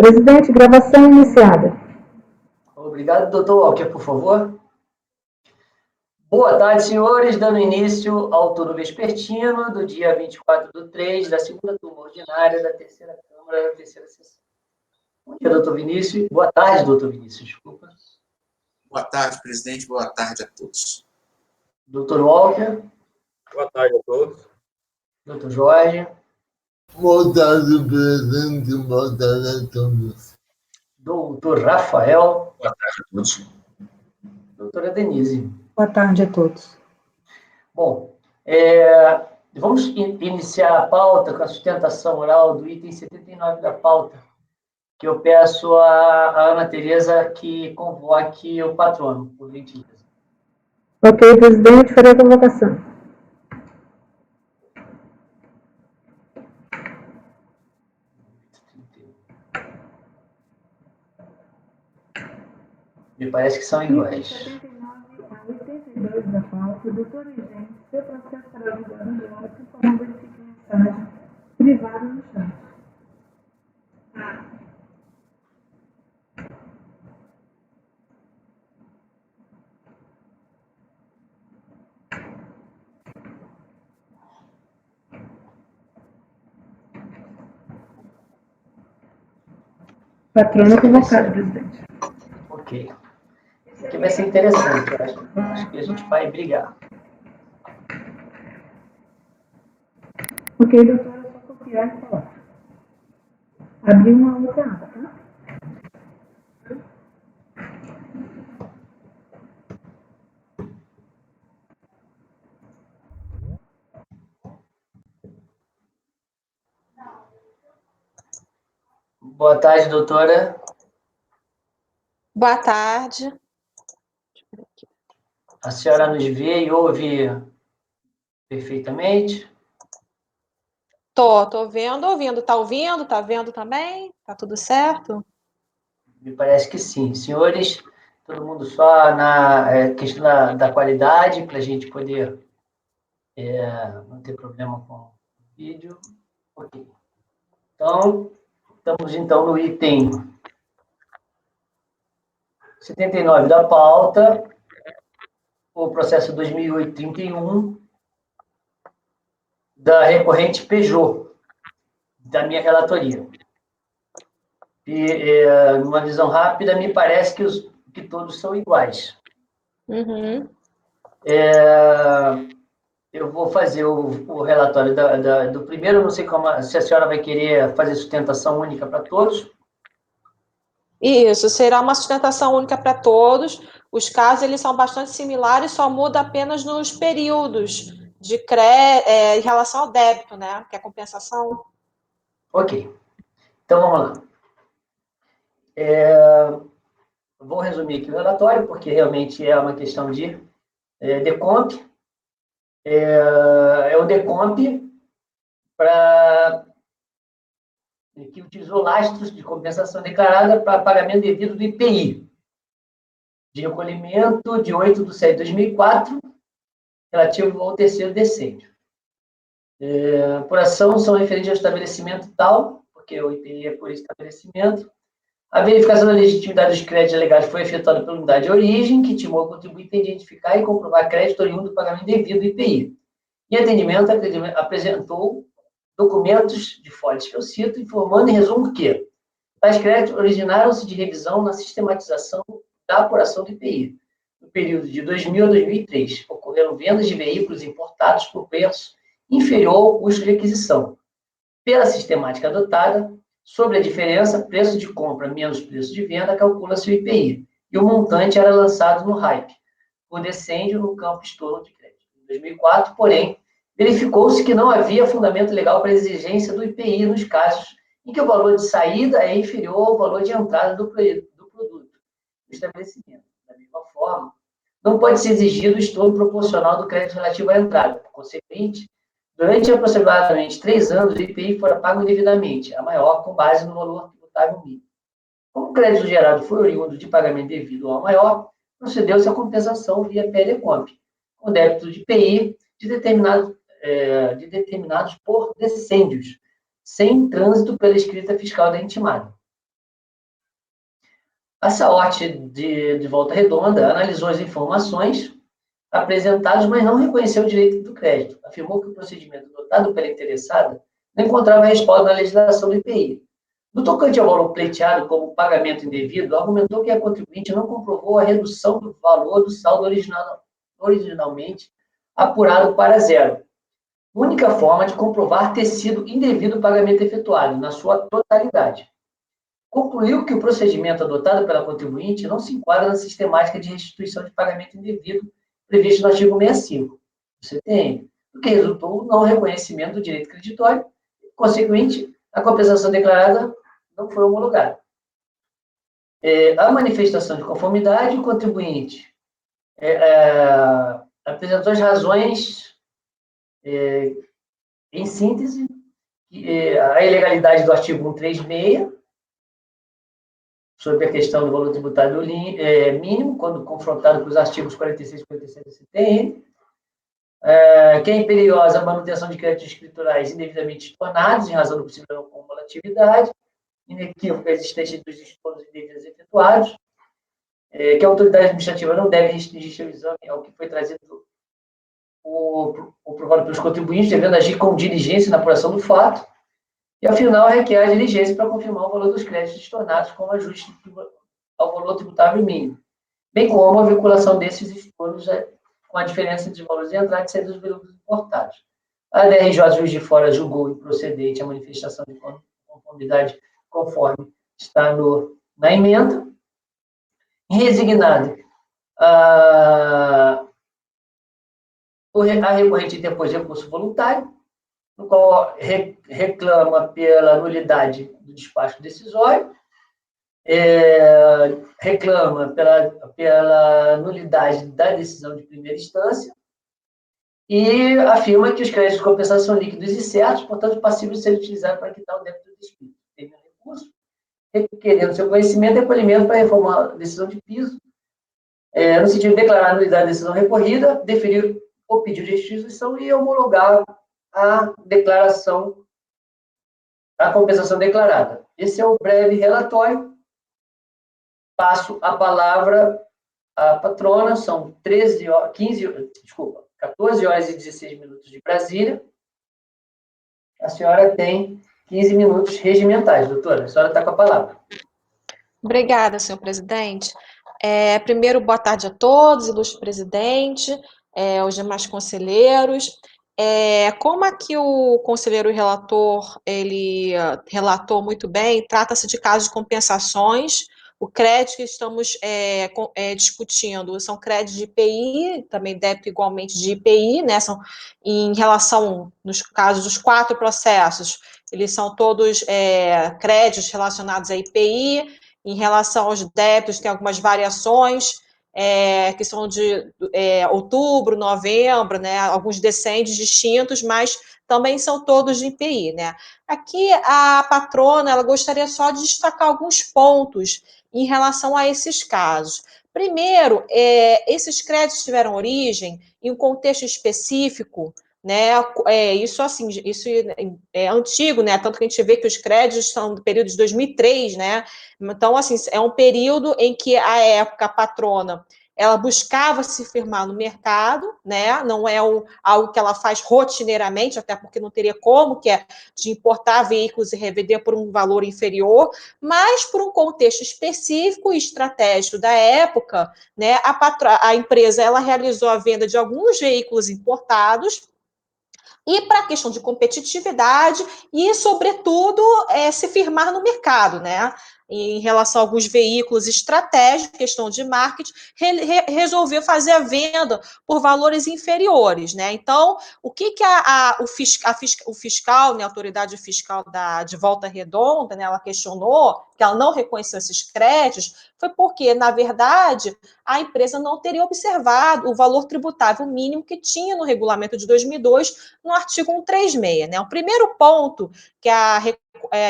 Presidente, gravação iniciada. Obrigado, doutor Walker, por favor. Boa tarde, senhores. Dando início ao turno vespertino do dia 24/3, da segunda turma ordinária da terceira Câmara, da terceira sessão. Bom dia, doutor Vinícius. Boa tarde, doutor Vinícius, desculpa. Boa tarde, presidente. Boa tarde a todos. Doutor Walker. Boa tarde a todos. Doutor Jorge. Boa tarde, presidente. Boa tarde a todos. Doutor Rafael. Boa tarde a todos. Doutora Denise. Boa tarde a todos. Bom, vamos iniciar a pauta com a sustentação oral do item 79 da pauta, que eu peço a Ana Tereza que convoque o patrono, por gentileza. Ok, presidente, farei a convocação. Me parece que são iguais. 79 a 82 da pauta, doutor Eugênio, seu processo será julgado em óbito, como verifique mensagem privada no chat. Patrono convocado, presidente. Ok. Isso aqui vai ser interessante, eu acho que a gente vai brigar. Ok, doutor, é só copiar e falar. Abrir uma outra aba, tá? Boa tarde, doutora. Boa tarde. A senhora nos vê e ouve perfeitamente? Tô vendo, ouvindo. Tá ouvindo? Tá vendo também? Tá tudo certo? Me parece que sim. Senhores, todo mundo só na questão da qualidade, para a gente poder não ter problema com o vídeo. Ok. Então, estamos então no item 79 da pauta, o processo 2008-31 da recorrente Peugeot, da minha relatoria. E, numa visão rápida, me parece que todos são iguais. Uhum. Eu vou fazer o relatório do primeiro, não sei se a senhora vai querer fazer sustentação única para todos. Isso, será uma sustentação única para todos. Os casos eles são bastante similares, só muda apenas nos períodos de em relação ao débito, né? Que é a compensação. Ok. Então, vamos lá. Vou resumir aqui o relatório, porque realmente é uma questão de decomp. É o decomp que utilizou lastros de compensação declarada para pagamento devido do IPI, de recolhimento de 8/7/2004, relativo ao terceiro decênio. Por ação, são referentes ao estabelecimento tal, porque o IPI é por estabelecimento. A verificação da legitimidade dos créditos alegados foi efetuada pela unidade de origem, que intimou o contribuinte a identificar e comprovar crédito oriundo do pagamento devido do IPI. Em atendimento, apresentou documentos de folhas que eu cito, informando em resumo que tais créditos originaram-se de revisão na sistematização da apuração do IPI. No período de 2000 a 2003, ocorreram vendas de veículos importados por preço inferior ao custo de aquisição. Pela sistemática adotada, sobre a diferença preço de compra menos preço de venda, calcula-se o IPI, e o montante era lançado no RAIP, por decêndio no campo estorno de crédito. Em 2004, porém, verificou-se que não havia fundamento legal para a exigência do IPI nos casos em que o valor de saída é inferior ao valor de entrada do produto do estabelecimento. Da mesma forma, não pode ser exigido o estorno proporcional do crédito relativo à entrada. Por consequente, durante aproximadamente 3 anos, o IPI fora pago indevidamente, a maior com base no valor tributável mínimo. Como o crédito gerado foi oriundo de pagamento devido ao maior, procedeu-se a compensação via PLComp, com débito de IPI determinados por decêndios, sem trânsito pela escrita fiscal da intimada. A SAORT de Volta Redonda analisou as informações apresentadas, mas não reconheceu o direito do crédito. Afirmou que o procedimento adotado pela interessada não encontrava respaldo na legislação do IPI. No tocante ao valor pleiteado como pagamento indevido, argumentou que a contribuinte não comprovou a redução do valor do saldo originalmente apurado para zero. Única forma de comprovar ter sido indevido o pagamento efetuado, na sua totalidade. Concluiu que o procedimento adotado pela contribuinte não se enquadra na sistemática de restituição de pagamento indevido previsto no artigo 65 do CTN, o que resultou no não reconhecimento do direito creditório. Consequentemente, a compensação declarada não foi homologada. A manifestação de conformidade, o contribuinte apresentou as razões, em síntese, a ilegalidade do artigo 136, sobre a questão do valor tributário mínimo, quando confrontado com os artigos 46 e 47 do CTN, que é imperiosa a manutenção de créditos escriturais indevidamente estornados, em razão do possível acumulatividade, inequívoca a existência dos estornos indevidos efetuados, que a autoridade administrativa não deve restringir seu exame ao que foi trazido ou provado pelos contribuintes, devendo agir com diligência na apuração do fato, e, afinal, requer a diligência para confirmar o valor dos créditos estornados como ajuste ao valor tributável mínimo, bem como a vinculação desses estornos com a diferença de valores de entrada e saída dos veículos importados. A DRJ Juiz de Fora julgou improcedente a manifestação de conformidade conforme está na emenda. Resignado, a recorrente interpôs recurso voluntário, no qual reclama pela nulidade do despacho decisório, reclama pela nulidade da decisão de primeira instância e afirma que os créditos de compensação líquidos e certos, portanto, passíveis de ser utilizados para quitar o débito do espírito. Tem recurso, requerendo seu conhecimento e acolhimento para reformar a decisão de piso, no sentido de declarar a nulidade da decisão recorrida, deferir o pedido de restituição e homologar a declaração, a compensação declarada. Esse é o breve relatório. Passo a palavra à patrona, são 14 horas e 16 minutos de Brasília. A senhora tem 15 minutos regimentais, doutora. A senhora está com a palavra. Obrigada, senhor presidente. Primeiro, boa tarde a todos, ilustre presidente, os demais conselheiros. Como aqui o conselheiro relator, ele relatou muito bem, trata-se de casos de compensações. O crédito que estamos discutindo são créditos de IPI, também débito igualmente de IPI, né? São, em relação, nos casos dos 4 processos, eles são todos créditos relacionados a IPI. Em relação aos débitos, tem algumas variações, que são de outubro, novembro, né? Alguns descendentes distintos, mas também são todos de IPI, né? Aqui a patrona, ela gostaria só de destacar alguns pontos em relação a esses casos. Primeiro, esses créditos tiveram origem em um contexto específico, né? Isso é antigo, né? Tanto que a gente vê que os créditos são do período de 2003, né? Então, assim, é um período em que a época a patrona ela buscava se firmar no mercado, né? Não é algo que ela faz rotineiramente, até porque não teria como, que é de importar veículos e revender por um valor inferior, mas por um contexto específico e estratégico da época, né? A empresa ela realizou a venda de alguns veículos importados e para a questão de competitividade e, sobretudo, se firmar no mercado, né? Em relação a alguns veículos estratégicos, questão de marketing, resolveu fazer a venda por valores inferiores, né? Então, o que o fiscal, né, a autoridade fiscal de Volta Redonda, né, ela questionou, que ela não reconheceu esses créditos, foi porque, na verdade, a empresa não teria observado o valor tributável mínimo que tinha no regulamento de 2002, no artigo 136, né? O primeiro ponto que a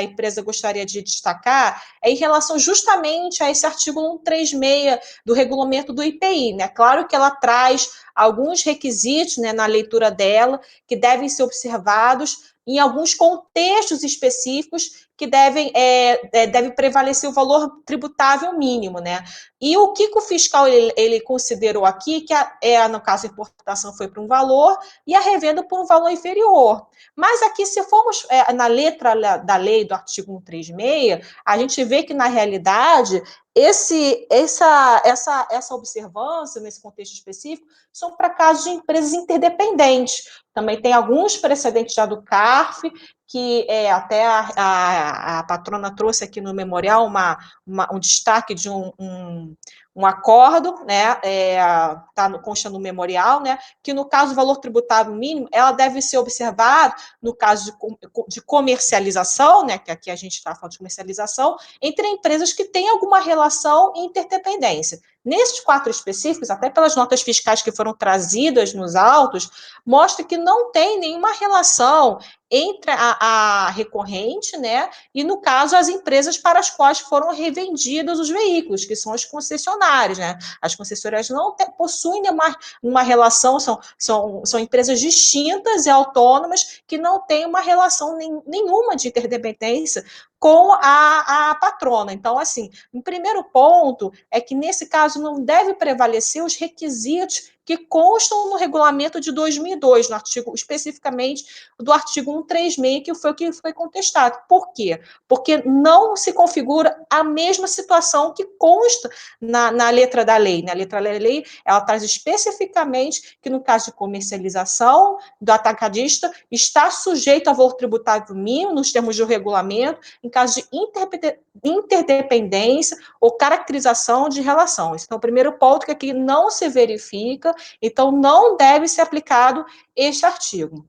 empresa gostaria de destacar é em relação justamente a esse artigo 136 do regulamento do IPI, né? Claro que ela traz alguns requisitos, né, na leitura dela, que devem ser observados em alguns contextos específicos que deve prevalecer o valor tributável mínimo, né? E o que o fiscal ele considerou aqui, que no caso a importação foi para um valor e a revenda por um valor inferior. Mas aqui, se formos na letra da lei do artigo 136, a gente vê que, na realidade, essa observância, nesse contexto específico, são para casos de empresas interdependentes. Também tem alguns precedentes já do CARF, que até a patrona trouxe aqui no memorial um destaque de um acordo, né, consta no memorial, né, que no caso do valor tributável mínimo, ela deve ser observada, no caso de comercialização, né, que aqui a gente está falando de comercialização, entre empresas que têm alguma relação e interdependência. Nesses 4 específicos, até pelas notas fiscais que foram trazidas nos autos, mostra que não tem nenhuma relação entre a recorrente, né, e, no caso, as empresas para as quais foram revendidos os veículos, que são as concessionárias, né? As concessionárias não possuem uma relação, são empresas distintas e autônomas que não têm uma relação nenhuma de interdependência com a patrona. Então, assim, o primeiro ponto é que, nesse caso, não deve prevalecer os requisitos que constam no regulamento de 2002, no artigo, especificamente do artigo 136, que foi contestado. Por quê? Porque não se configura a mesma situação que consta na letra da lei. Na letra da lei, ela traz especificamente que, no caso de comercialização do atacadista, está sujeito a valor tributável mínimo, nos termos do regulamento, em caso de interdependência ou caracterização de relações. Então, o primeiro ponto que aqui não se verifica, então não deve ser aplicado este artigo.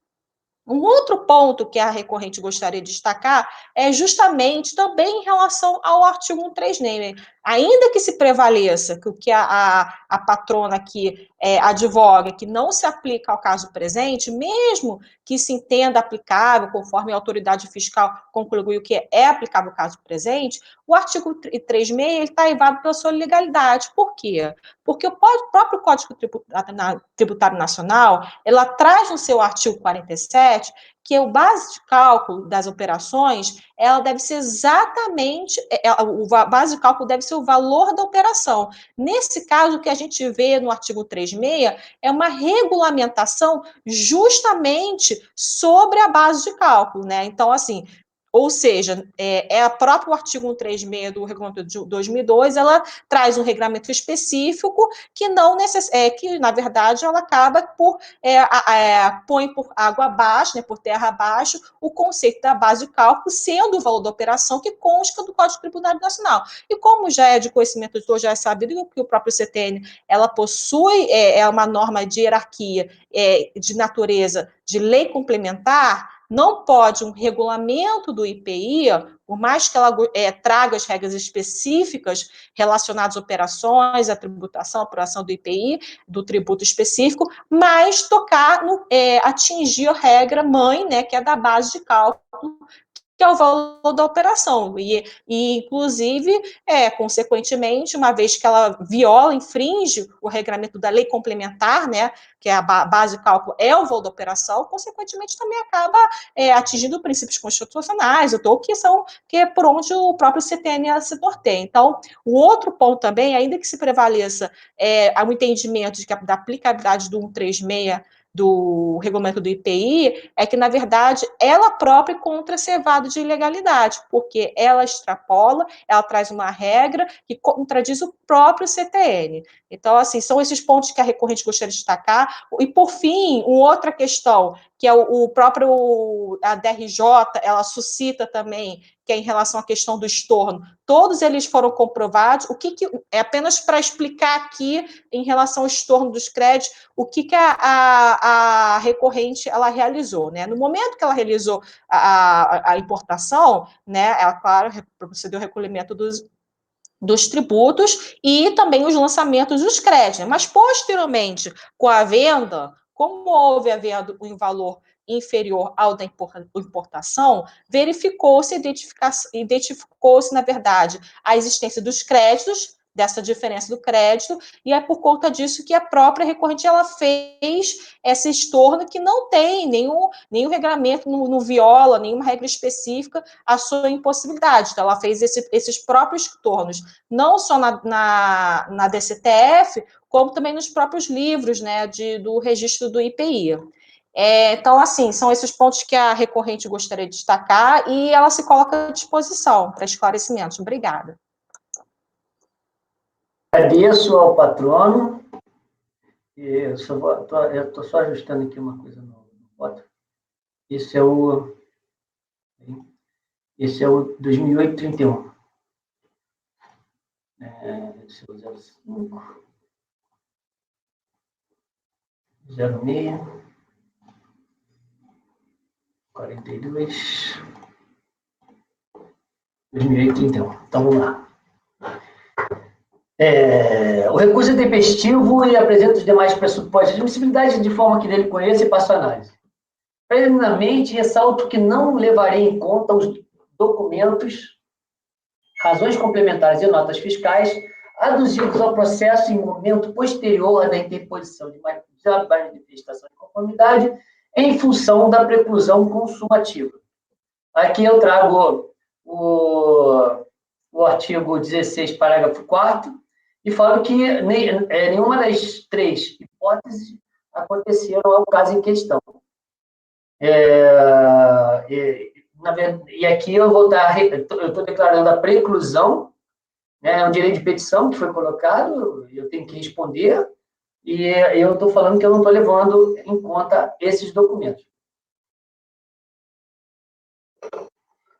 Um outro ponto que a recorrente gostaria de destacar é justamente também em relação ao artigo 136. Ainda que se prevaleça que o que a patrona aqui advoga, que não se aplica ao caso presente, mesmo que se entenda aplicável, conforme a autoridade fiscal concluiu que é aplicável ao caso presente, o artigo 136 está evado pela sua legalidade. Por quê? Porque o próprio Código Tributário Nacional, ela traz no seu artigo 47 que o base de cálculo das operações, ela deve ser exatamente, o base de cálculo deve ser o valor da operação. Nesse caso, o que a gente vê no artigo 36 é uma regulamentação justamente sobre a base de cálculo, né? Então, assim, ou seja, a próprio artigo 136 do regulamento de 2002, ela traz um regulamento específico que não que, na verdade, ela acaba por põe por água abaixo, né, por terra abaixo, o conceito da base de cálculo, sendo o valor da operação que consta do Código Tributário Nacional. E como já é de conhecimento de todos, já é sabido que o próprio CTN, ela possui uma norma de hierarquia de natureza de lei complementar, não pode um regulamento do IPI, por mais que ela traga as regras específicas relacionadas às operações, à tributação, à apuração do IPI, do tributo específico, mas atingir a regra mãe, né, que é da base de cálculo, que é o valor da operação. E inclusive, consequentemente, uma vez que ela infringe o regramento da lei complementar, né, que é a base de cálculo é o valor da operação, consequentemente também acaba atingindo princípios constitucionais, que é por onde o próprio CTN se norteia. Então, o outro ponto também, ainda que se prevaleça o entendimento da aplicabilidade do 136 do regulamento do IPI, é que, na verdade, ela própria encontra cevado de ilegalidade, porque ela extrapola, ela traz uma regra que contradiz o próprio CTN. Então, assim, são esses pontos que a recorrente gostaria de destacar. E, por fim, uma outra questão, que é a DRJ, ela suscita também, que é em relação à questão do estorno. Todos eles foram comprovados. É apenas para explicar aqui, em relação ao estorno dos créditos, o que a recorrente ela realizou, né? No momento que ela realizou a importação, né, ela, claro, procedeu ao recolhimento dos tributos e também os lançamentos dos créditos. Mas, posteriormente, com a venda, como houve a venda em valor inferior ao da importação, identificou-se, na verdade, a existência dos créditos, dessa diferença do crédito, e é por conta disso que a própria recorrente ela fez esse estorno que não tem nenhum regramento, não viola nenhuma regra específica a sua impossibilidade. Então, ela fez esses próprios estornos, não só na DCTF, como também nos próprios livros, né, do registro do IPI. Então, assim, são esses pontos que a recorrente gostaria de destacar e ela se coloca à disposição para esclarecimentos. Obrigada. Agradeço ao patrono. Eu estou só ajustando aqui uma coisa no foto. Esse é o 2008-31. Esse é o 05. 06. 42. 2008-31. Então, vamos lá. O recurso é tempestivo e apresenta os demais pressupostos de admissibilidade de forma que dele conheça e passo a análise. Preliminarmente, ressalto que não levarei em conta os documentos, razões complementares e notas fiscais aduzidos ao processo em momento posterior à da interposição de manifestação de conformidade em função da preclusão consumativa. Aqui eu trago o artigo 16, parágrafo 4º, e falo que nenhuma das três hipóteses aconteceram ao caso em questão. E aqui eu estou declarando a preclusão, né, é um direito de petição que foi colocado, eu tenho que responder, e eu estou falando que eu não estou levando em conta esses documentos.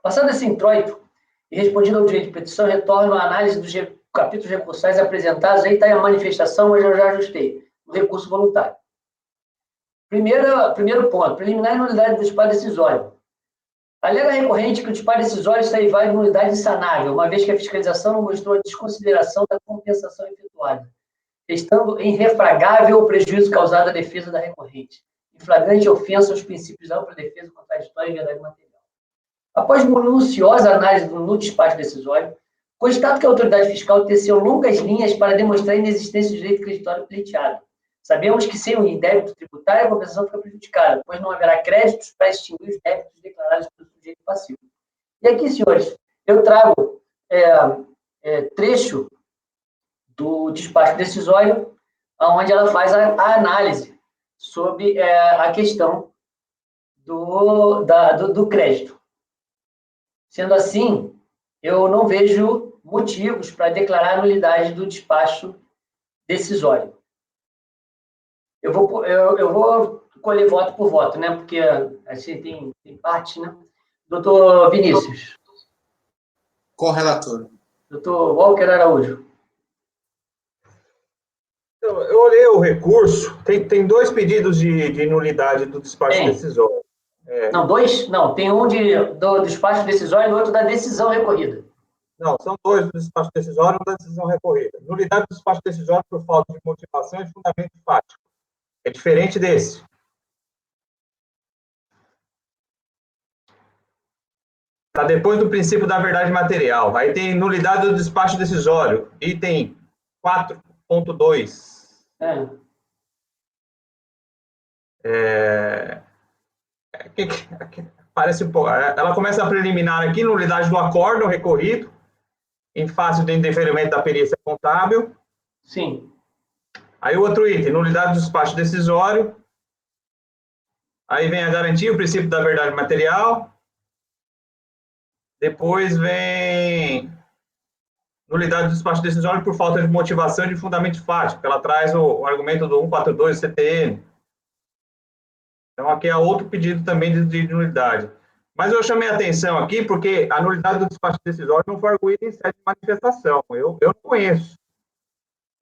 Passado esse introito, e respondido ao direito de petição, retorno à análise dos capítulos recursais apresentados, aí está a manifestação, mas eu já ajustei, o recurso voluntário. Primeiro ponto, preliminar e nulidade do disparo decisório. Alega recorrente que o disparo decisório está válido em nulidade insanável, uma vez que a fiscalização não mostrou a desconsideração da compensação efetuada, estando irrefragável o prejuízo causado à defesa da recorrente, em flagrante ofensa aos princípios da ampla defesa contraditória e verdade material. Após minuciosa análise no despacho decisório, constato que a autoridade fiscal teceu longas linhas para demonstrar a inexistência do direito creditório pleiteado. Sabemos que sem o débito tributário, a compensação fica prejudicada, pois não haverá créditos para extinguir os débitos declarados pelo sujeito passivo. E aqui, senhores, eu trago trecho do despacho decisório, onde ela faz a análise sobre a questão do crédito. Sendo assim, eu não vejo motivos para declarar a nulidade do despacho decisório. Eu vou colher voto por voto, né? Porque assim tem parte, né? Doutor Vinícius. Correlator. Doutor Walker Araújo. Então, eu olhei o recurso, tem dois pedidos de nulidade do despacho decisório. Não, dois? Não, tem um do despacho decisório e outro da decisão recorrida. Não, são dois do despacho decisório e da decisão recorrida. Nulidade do despacho decisório por falta de motivação e fundamento fático. É diferente desse. Está depois do princípio da verdade material. Aí tem nulidade do despacho decisório. Item 4.2. Parece um pouco. Ela começa a preliminar aqui, nulidade do acórdão recorrido, em face do indeferimento da perícia contábil. Sim. Aí o outro item, nulidade do despacho decisório. Aí vem a garantia, o princípio da verdade material. Depois vem nulidade do despacho decisório por falta de motivação e de fundamento fático. Ela traz o argumento do 142 CTN. Então, aqui é outro pedido também de nulidade. Mas eu chamei a atenção aqui porque a nulidade do despacho decisório não foi arguída em sede de manifestação. Eu não conheço.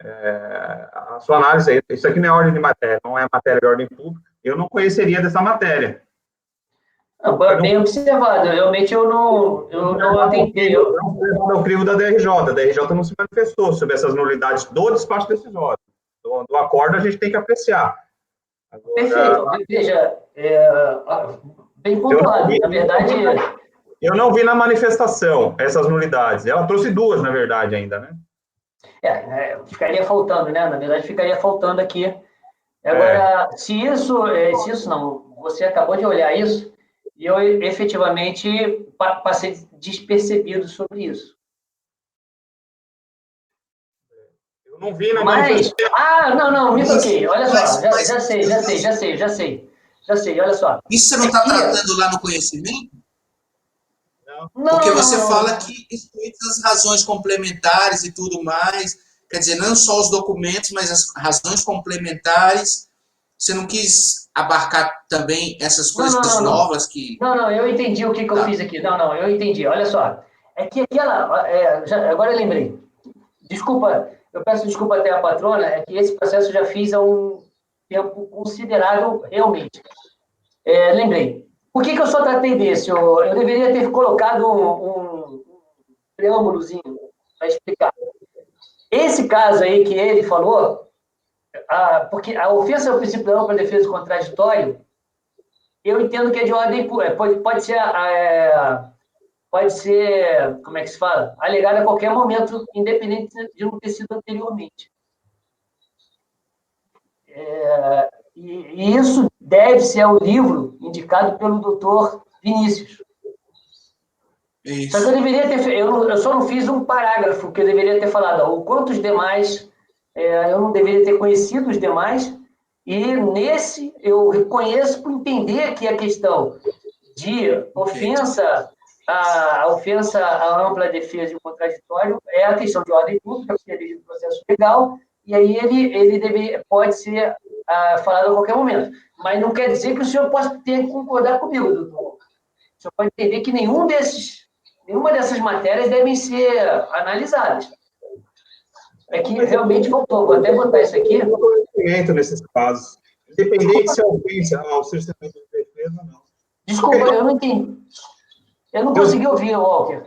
A sua análise, isso aqui não é ordem de matéria, não é matéria de ordem pública, eu não conheceria dessa matéria. Bem observado, realmente eu não atentei. Eu não fui ao crivo da DRJ, a DRJ não se manifestou sobre essas nulidades do despacho decisório. Do acordo a gente tem que apreciar. Agora, perfeito, veja, bem pontuado, na verdade... Eu não vi na manifestação essas nulidades, ela trouxe duas, na verdade, ainda, né? Ficaria faltando, né? Na verdade, ficaria faltando aqui. Agora, se isso não, você acabou de olhar isso, e eu efetivamente passei despercebido sobre isso. Eu não vi na Mas, manifestação. não, me toquei. Olha só, Mas- já sei, olha só. Isso você não está tratando lá no conhecimento? Não, Porque você não. fala que exclui as razões complementares e tudo mais. Quer dizer, não só os documentos, mas as razões complementares. Você não quis abarcar também essas coisas novas que... Não, eu entendi o que eu fiz aqui. Não, eu entendi. Olha só. É que agora eu lembrei. Desculpa, eu peço desculpa até à patrona, é que esse processo eu já fiz há um tempo considerável, realmente. Lembrei. Por que eu só tratei desse? Eu deveria ter colocado um preâmbulozinho para explicar. Esse caso aí que ele falou, porque a ofensa ao princípio da ampla defesa do contraditório, eu entendo que é de ordem pública. Pode ser, como é que se fala? Alegada a qualquer momento, independente de não ter sido anteriormente. E isso deve-se ao livro indicado pelo doutor Vinícius. Isso. Só que eu deveria ter eu só não fiz um parágrafo que eu deveria ter falado, o quanto os demais, eu não deveria ter conhecido os demais, e nesse eu reconheço por entender que a questão de ofensa, a ofensa à ampla defesa e o contraditório é a questão de ordem pública, porque é do processo legal, e aí ele pode ser falado a qualquer momento. Mas não quer dizer que o senhor possa ter que concordar comigo, doutor. O senhor pode entender que nenhuma dessas matérias devem ser analisadas. É que realmente faltou. Vou até botar isso aqui. Conhecimento nesses casos. Independente se é ofensa ao cerceamento de defesa ou não. Desculpa, eu não entendi. Eu não consegui ouvir, Walker.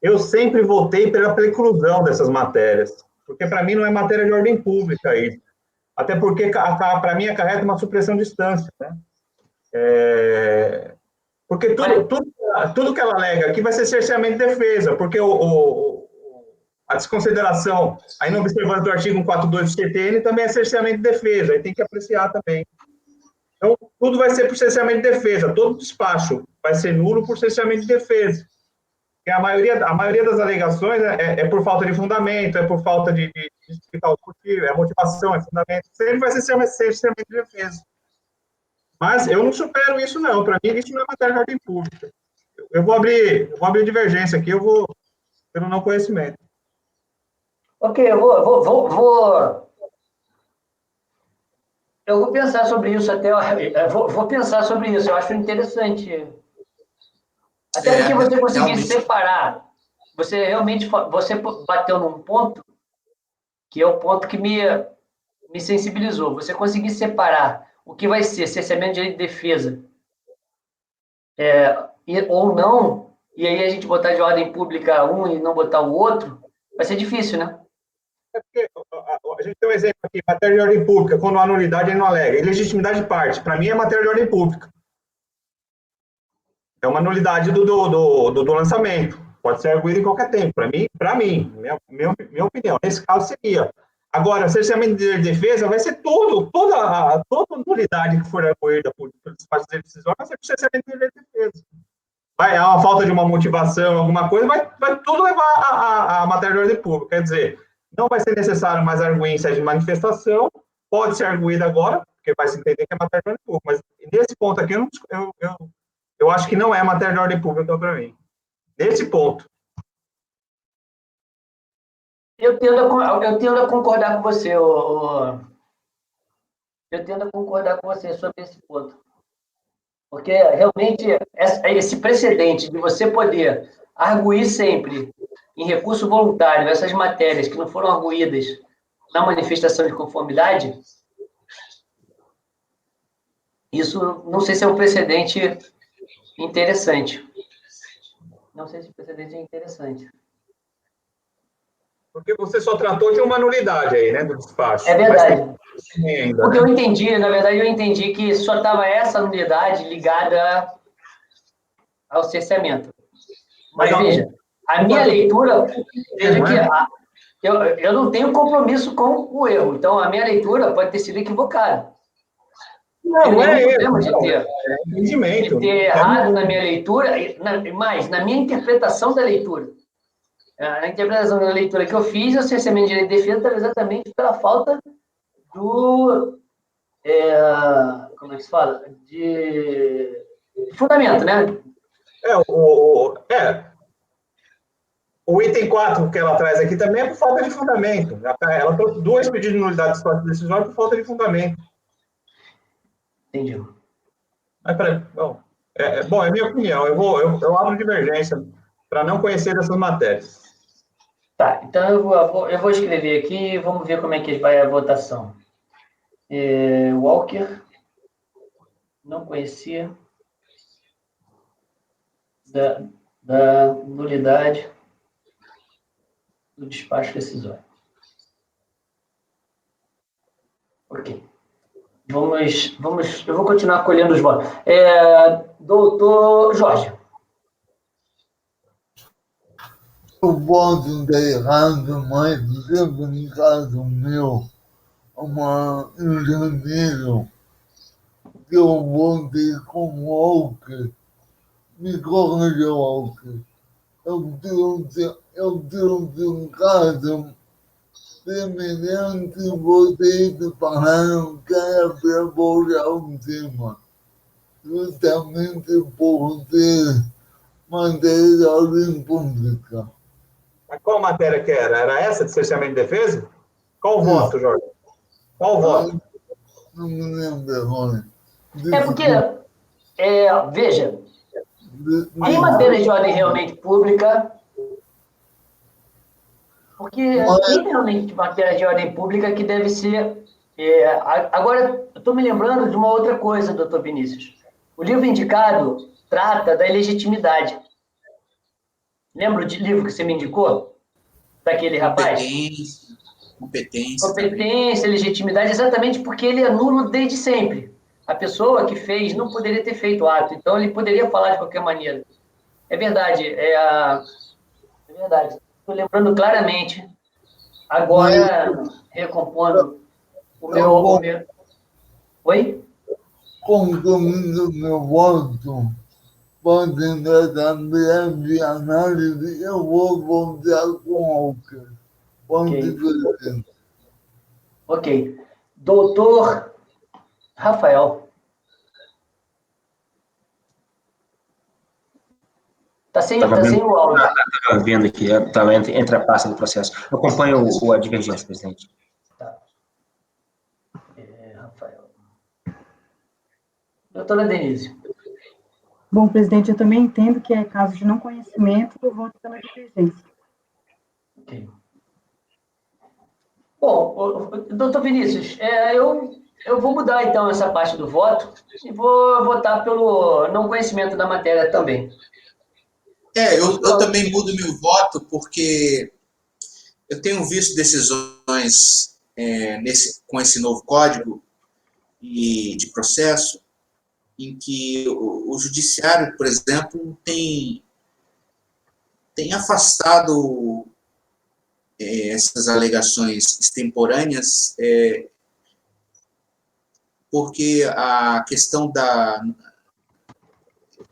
Eu sempre votei pela preclusão dessas matérias, porque para mim não é matéria de ordem pública isso. Até porque, para mim, acarreta uma supressão de instância, né? Porque tudo que ela alega aqui vai ser cerceamento de defesa, porque a desconsideração, a inobservância do artigo 142 do CTN também é cerceamento de defesa, aí tem que apreciar também. Então, tudo vai ser por cerceamento de defesa, todo despacho vai ser nulo por cerceamento de defesa. Porque a maioria das alegações é por falta de fundamento, é por falta de explicar o motivo, é motivação, é fundamento, sempre vai ser cerceamento de defesa. Mas eu não supero isso, não. Para mim, isso não é matéria de ordem pública. Eu vou abrir divergência aqui, pelo não conhecimento. Ok, eu vou pensar sobre isso até. Vou pensar sobre isso, eu acho interessante. Até porque você conseguir separar. Você realmente bateu num ponto que é o ponto que me sensibilizou. Você conseguir separar o que vai ser cerceamento de direito de defesa ou não, e aí a gente botar de ordem pública um e não botar o outro, vai ser difícil, né? Porque a gente tem um exemplo aqui, matéria de ordem pública, quando há nulidade, ele não alega. Ilegitimidade de parte, para mim é matéria de ordem pública. É uma nulidade do lançamento. Pode ser arguído em qualquer tempo. Para mim, minha opinião. Nesse caso seria. Agora, cerceamento de defesa vai ser toda nulidade que for arguída por despacho de decisão vai ser por cerceamento de defesa. Vai há uma falta de uma motivação, alguma coisa, vai tudo levar a matéria de ordem pública. Quer dizer, não vai ser necessário mais arguir em sede de manifestação, pode ser arguída agora, porque vai se entender que é matéria de ordem pública, mas nesse ponto aqui eu acho que não é matéria de ordem pública para mim. Nesse ponto. Eu tendo a concordar com você, eu tendo a concordar com você sobre esse ponto. Porque, realmente, esse precedente de você poder arguir sempre em recurso voluntário essas matérias que não foram arguídas na manifestação de conformidade, isso não sei se é um precedente interessante. Não sei se o precedente é interessante. Porque você só tratou de uma nulidade aí, né, do despacho. É verdade. Ainda, porque né? eu entendi que só estava essa nulidade ligada ao cerceamento. Mas veja, a minha leitura, veja que eu não tenho compromisso com o erro, então a minha leitura pode ter sido equivocada. Não, não é erro, De ter, entendimento. de ter errado na minha leitura, mas na minha interpretação da leitura. A interpretação da leitura que eu fiz, o cerceamento de direito de defesa estava exatamente pela falta do... como é que se fala? De fundamento, né? O item 4 que ela traz aqui também é por falta de fundamento. Ela trouxe 2 pedidos de nulidade de espaço decisório por falta de fundamento. Entendi. Mas, bom, é minha opinião. Eu abro divergência para não conhecer essas matérias. Tá, então eu vou escrever aqui e vamos ver como é que vai a votação. Walker, não conhecia da nulidade do despacho decisório. Ok. Eu vou continuar colhendo os votos. Doutor Jorge. Eu posso ter errado, mas sempre no caso meu, uma engenheiro que eu votei com o Walker, me corrigiu, Walker. Eu trouxe um caso semelhante e vocês falaram que era para borrar o tema, justamente por ter matéria de ordem pública. Mas qual matéria que era? Era essa de cerceamento de defesa? Qual o voto, Jorge? Qual o voto? Não me lembro agora. Porque, veja, em matéria de ordem realmente pública, porque tem realmente matéria de ordem pública que deve ser... agora, eu estou me lembrando de uma outra coisa, doutor Vinícius. O livro indicado trata da ilegitimidade. Lembra do livro que você me indicou? Daquele rapaz? Competência, legitimidade, exatamente porque ele é nulo desde sempre. A pessoa que fez não poderia ter feito o ato, então ele poderia falar de qualquer maneira. É verdade, é verdade. Estou lembrando claramente, agora recompondo o meu... Oi? Concluindo meu voto, podem dar breve análise, eu vou voltar com o Walker. Ok. Doutor Rafael. Está sem o áudio. Estava vendo aqui, estava entre a pasta do processo. Eu acompanho a divergência, presidente. Tá. Rafael. Doutora Denise. Bom, presidente, eu também entendo que é caso de não conhecimento, eu voto pela divergência. Ok. Bom, doutor Vinícius, eu vou mudar, então, essa parte do voto e vou votar pelo não conhecimento da matéria também. Eu também mudo meu voto, porque eu tenho visto decisões com esse novo código de processo, em que o judiciário, por exemplo, tem afastado essas alegações extemporâneas, porque a questão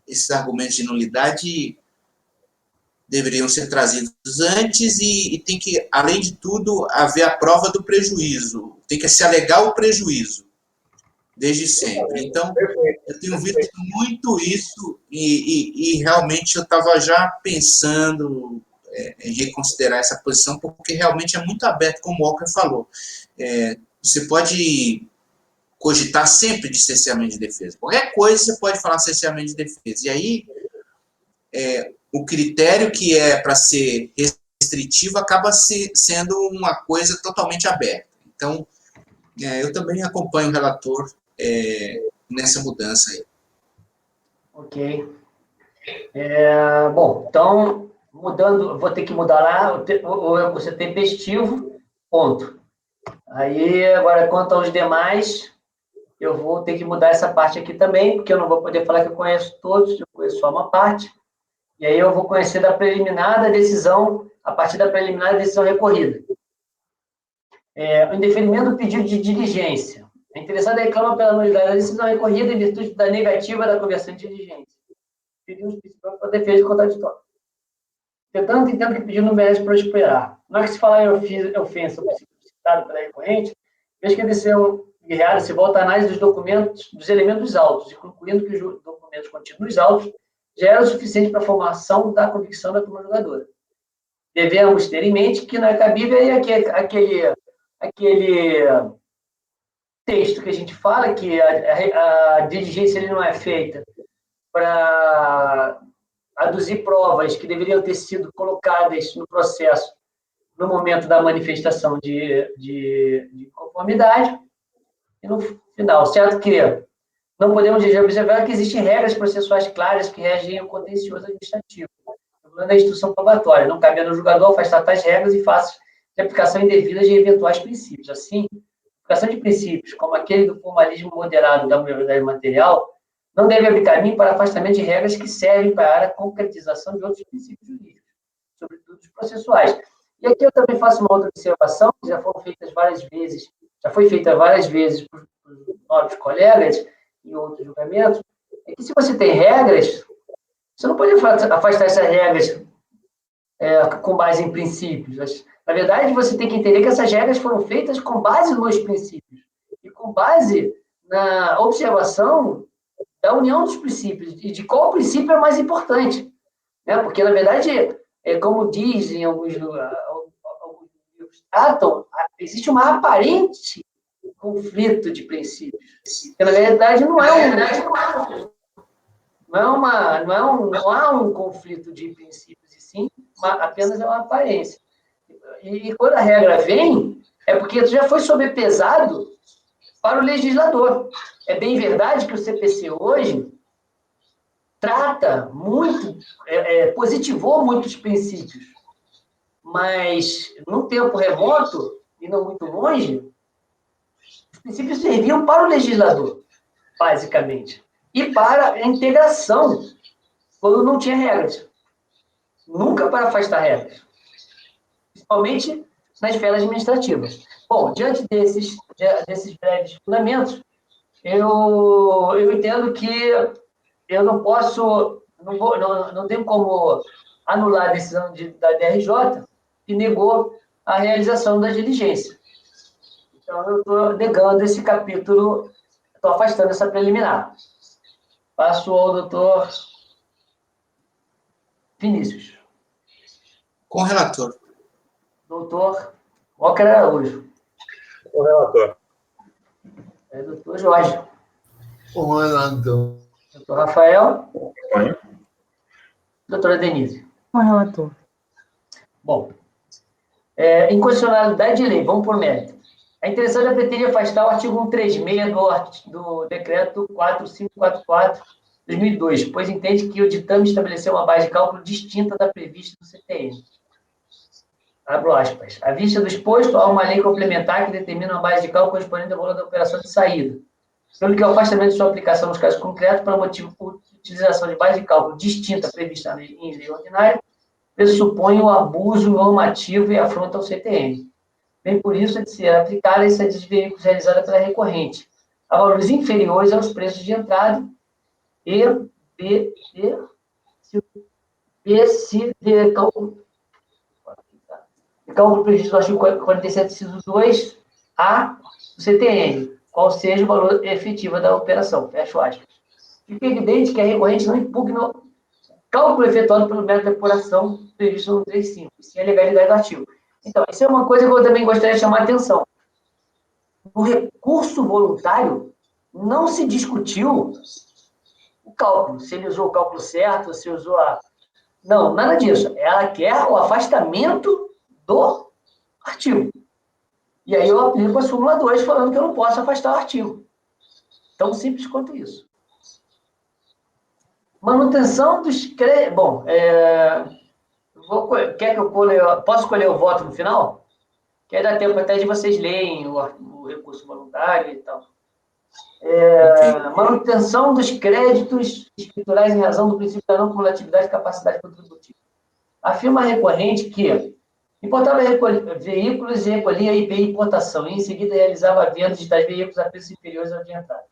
esses argumentos de nulidade deveriam ser trazidos antes e tem que, além de tudo, haver a prova do prejuízo. Tem que se alegar o prejuízo, desde sempre. Então, eu tenho visto muito isso e realmente eu estava já pensando em reconsiderar essa posição, porque realmente é muito aberto, como o Walker falou. Você pode cogitar sempre de cerceamento de defesa. Qualquer coisa você pode falar cerceamento de defesa. E aí, o critério que é para ser restritivo acaba sendo uma coisa totalmente aberta. Então, eu também acompanho o relator nessa mudança aí. Ok. Bom, então, mudando, vou ter que mudar lá, você tem tempestivo, ponto. Aí, agora, quanto aos demais, eu vou ter que mudar essa parte aqui também, porque eu não vou poder falar que eu conheço todos, eu conheço só uma parte. E aí eu vou conhecer da preliminar da decisão, a partir da preliminar da decisão recorrida. O indeferimento do pedido de diligência. A interessada reclama pela nulidade da decisão recorrida em virtude da negativa da conversão de diligência. Pedimos principalmente para defesa de contraditório. Portanto, entendo que o pedido não merece prosperar. Na hora que se falar em ofensa citado pela recorrente, veja que a decisão guerreada se volta à análise dos documentos, dos elementos autos, e concluindo que os documentos contidos nos autos já eram suficientes para a formação da convicção da turma julgadora. Devemos ter em mente que não é cabível aquele texto que a gente fala que a diligência ele não é feita para aduzir provas que deveriam ter sido colocadas no processo no momento da manifestação de conformidade. E no final, certo que não podemos observar que existem regras processuais claras que regem o contencioso administrativo, regulando a instrução probatória. Não cabe ao julgador afastar tais regras e faça de aplicação indevida de eventuais princípios. Assim, a aplicação de princípios, como aquele do formalismo moderado da maioridade material, não deve abrir caminho para afastamento de regras que servem para a concretização de outros princípios jurídicos, sobretudo os processuais. E aqui eu também faço uma outra observação, que já foi feita várias vezes por novos colegas em outros julgamentos, é que se você tem regras, você não pode afastar essas regras com base em princípios. Na verdade, você tem que entender que essas regras foram feitas com base nos princípios e com base na observação da união dos princípios e de qual princípio é mais importante. Né? Porque, na verdade, como dizem alguns livros, existe uma aparente conflito de princípios. Porque, na verdade, não há um conflito de princípios, e sim, apenas é uma aparência. E quando a regra vem, é porque já foi sobrepesado para o legislador. É bem verdade que o CPC hoje trata muito, positivou muitos princípios, mas num tempo remoto e não muito longe, os princípios serviam para o legislador, basicamente, e para a integração, quando não tinha regras. Nunca para afastar regras, principalmente na esfera administrativa. Bom, diante desses breves fundamentos, eu entendo que eu não posso, não tenho como anular a decisão da DRJ que negou a realização da diligência. Então, eu estou negando esse capítulo, estou afastando essa preliminar. Passo ao doutor Vinícius. Com o relator. Doutor Walker Araújo. Com o relator. Doutor Jorge. Com o relator. Doutor Rafael. Doutora Denise. Com o relator. Bom, inconstitucionalidade de lei, vamos por mérito. A interessada pretende afastar o artigo 136 do decreto 4544/2002, pois entende que o ditame estabeleceu uma base de cálculo distinta da prevista no CTN. Abro aspas. À vista do exposto, há uma lei complementar que determina uma base de cálculo correspondente ao valor da operação de saída, pelo que o afastamento de sua aplicação nos casos concretos para motivo de utilização de base de cálculo distinta prevista em lei ordinária pressupõe o abuso normativo e afronta ao CTN. Bem por isso, é de ser aplicada essa desveículo realizada pela recorrente, a valores inferiores aos preços de entrada e de cálculo previsto no artigo 47, inciso 2A do CTN, qual seja o valor efetivo da operação. Fecho aspas. Fica evidente que a recorrente não impugna o cálculo efetuado pelo método de apuração previsto no 35, e sim a legalidade do artigo. Então, isso é uma coisa que eu também gostaria de chamar a atenção. No recurso voluntário, não se discutiu o cálculo, se ele usou o cálculo certo, se usou a... Não, nada disso. Ela quer o afastamento do artigo. E aí eu aplico a súmula 2 falando que eu não posso afastar o artigo. Tão simples quanto isso. Manutenção dos créditos... Bom, quer que eu posso escolher o voto no final? Que aí dá tempo até de vocês lerem o recurso voluntário e tal. Manutenção dos créditos escriturais em razão do princípio da não cumulatividade de capacidade contributiva. Afirma a recorrente que Importava veículos e recolhia IPI importação, e em seguida realizava a venda de tais veículos a preços inferiores ao de entrada.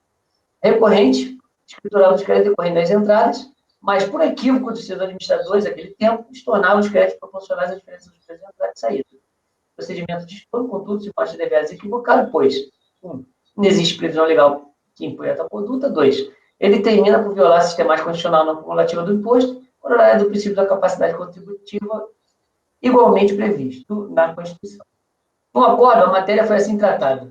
Recorrente, escriturava os créditos decorrentes das entradas, mas por equívoco dos seus administradores naquele tempo, estornava os créditos proporcionais à diferença dos preços de entrada e saída. O procedimento de estorno, contudo, se mostra deveras equivocado, pois, 1. Não existe previsão legal que imponha tal conduta. 2. Ele termina por violar a sistemática condicional não cumulativa do imposto, corolário do princípio da capacidade contributiva igualmente previsto na Constituição. No acordo, a matéria foi assim tratada.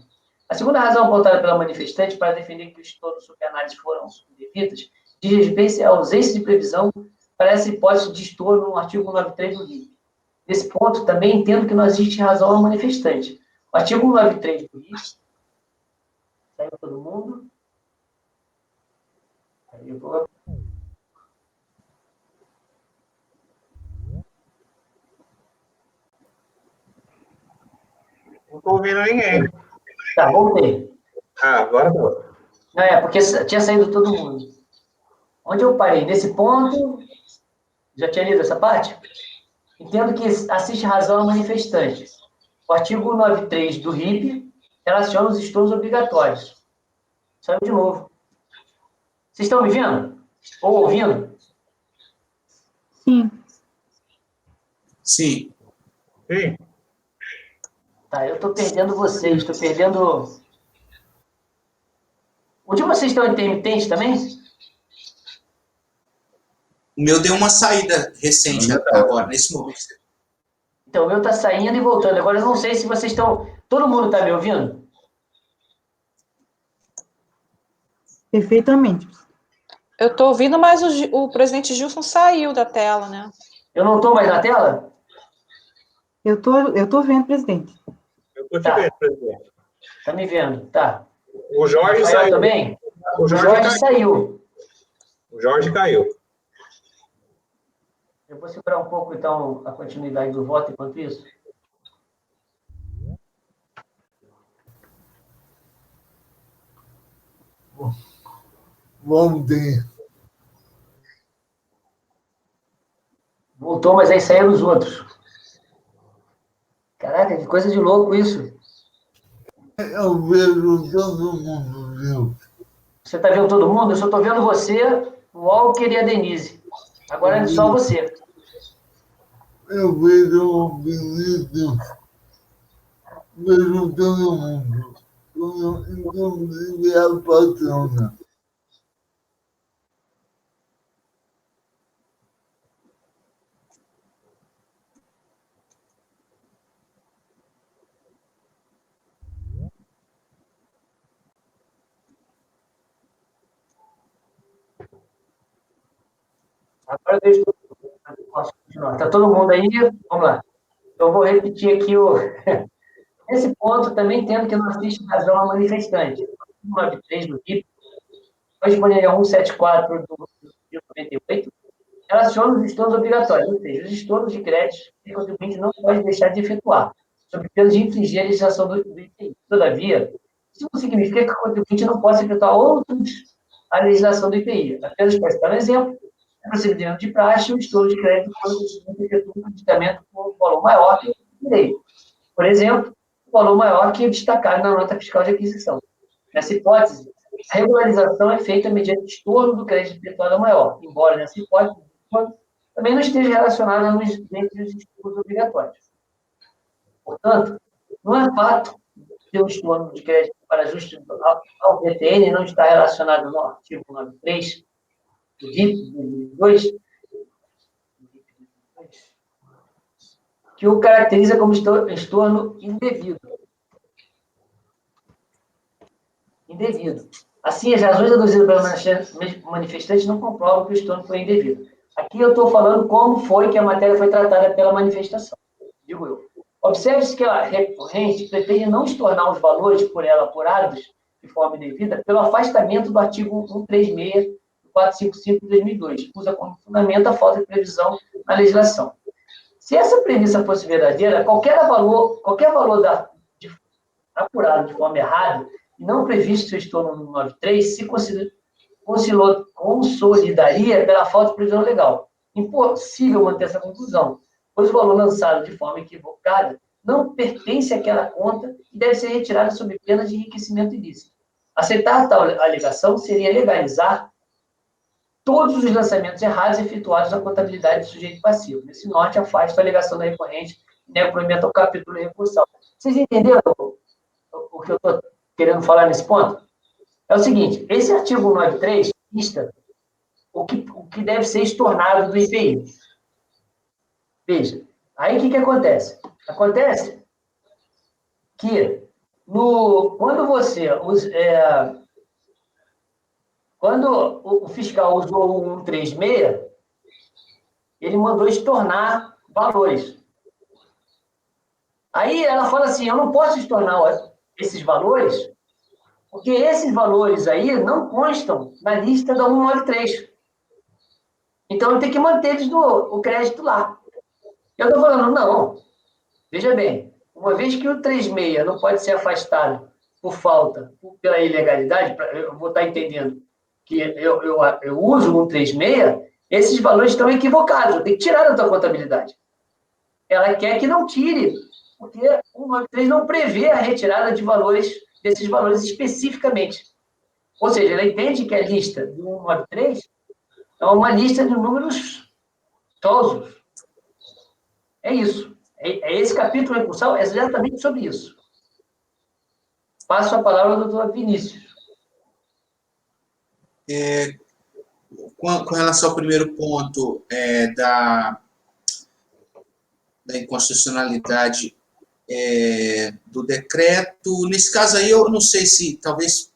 A segunda razão apontada pela manifestante para defender que os estornos sob análise foram indevidos diz respeito à ausência de previsão para essa hipótese de estorno no artigo 193 do RIC. Nesse ponto, também entendo que não existe razão ao manifestante. O artigo 193 do RIC... Saiu todo mundo? Aí eu vou... Não estou ouvindo ninguém. Tá, voltei. Agora estou. Porque tinha saído todo mundo. Onde eu parei? Nesse ponto, já tinha lido essa parte? Entendo que assiste razão ao manifestante. O artigo 193 do RIP relaciona os estornos obrigatórios. Saiu de novo. Vocês estão me vendo? Ou ouvindo? Sim. Sim. Sim. Tá, eu estou perdendo vocês, estou perdendo... O de vocês estão intermitentes também? O meu deu uma saída recente agora, nesse momento. Então, o meu está saindo e voltando. Agora, eu não sei se vocês estão... Todo mundo está me ouvindo? Perfeitamente. Eu estou ouvindo, mas o presidente Gilson saiu da tela, né? Eu não estou mais na tela? Eu tô vendo, presidente. Eu estou te vendo, presidente. Está me vendo, tá. O Jorge Rafael saiu. também? O Jorge saiu. O Jorge caiu. Eu vou segurar um pouco, então, a continuidade do voto enquanto isso. Vamos ter. Voltou, mas aí saíram os outros. Caraca, que coisa de louco isso. Eu vejo todo mundo, viu? Você está vendo todo mundo? Eu só estou vendo você, o Walker e a Denise. Agora é só você. Eu vejo o Vinícius, vejo todo mundo, inclusive a patrona. Agora deixa eu... Posso continuar. Está todo mundo aí? Vamos lá. Eu vou repetir aqui o... Nesse ponto, também entendo que não assiste razão a manifestante. 193 do RIP, corresponderia a 174 do 98, relaciona os estornos obrigatórios, ou seja, os estornos de crédito que o contribuinte não pode deixar de efetuar, sob pena de infringir a legislação do IPI. Todavia, isso não significa que o contribuinte não possa efetuar outros a legislação do IPI. Apenas para citar um exemplo, é procedimento de praxe o estorno de crédito quando o contribuinte efetua um creditamento com um valor maior que o direito. Por exemplo, o valor maior que é destacado na nota fiscal de aquisição. Nessa hipótese, a regularização é feita mediante estorno do crédito efetuado maior, embora nessa hipótese também não esteja relacionada entre os estornos obrigatórios. Portanto, não é fato que o estorno de crédito para ajuste ao VTN não está relacionado no artigo 93 do RIP de 2002, que o caracteriza como estorno indevido. Assim, as razões aduzidas pelo manifestante não comprovam que o estorno foi indevido. Aqui eu estou falando como foi que a matéria foi tratada pela manifestação, digo eu. Observe-se que a recorrente pretende não estornar os valores por ela apurados de forma indevida pelo afastamento do artigo 136 do 455 de 2002, que usa como fundamento a falta de previsão na legislação. Se essa premissa fosse verdadeira, qualquer valor apurado de forma errada e não previsto seu estorno no 93 se consolidaria pela falta de previsão legal. Impossível manter essa conclusão, pois o valor lançado de forma equivocada não pertence àquela conta e deve ser retirado sob pena de enriquecimento ilícito. Aceitar tal alegação seria legalizar todos os lançamentos errados efetuados na contabilidade do sujeito passivo. Nesse norte, afasta a alegação da recorrente e nega provimento ao capítulo recursal. Vocês entenderam o que eu estou querendo falar nesse ponto? É o seguinte, esse artigo 93 lista o que deve ser estornado do IPI. Veja, aí o que acontece? Acontece que quando o fiscal usou o 136, ele mandou estornar valores. Aí ela fala assim, eu não posso estornar esses valores, porque esses valores aí não constam na lista da 193. Então, eu tenho que manter eles o crédito lá. Eu estou falando, não. Veja bem, uma vez que o 36 não pode ser afastado por falta, pela ilegalidade, eu vou estar entendendo que eu uso o 136, esses valores estão equivocados, eu tenho que tirar da tua contabilidade. Ela quer que não tire, porque o 193 não prevê a retirada de valores, desses valores especificamente. Ou seja, ela entende que a lista do 193 é uma lista de números tosos. É isso. É esse capítulo recursal é exatamente sobre isso. Passo a palavra ao doutor Vinícius. Com relação ao primeiro ponto da inconstitucionalidade do decreto, nesse caso aí eu não sei se talvez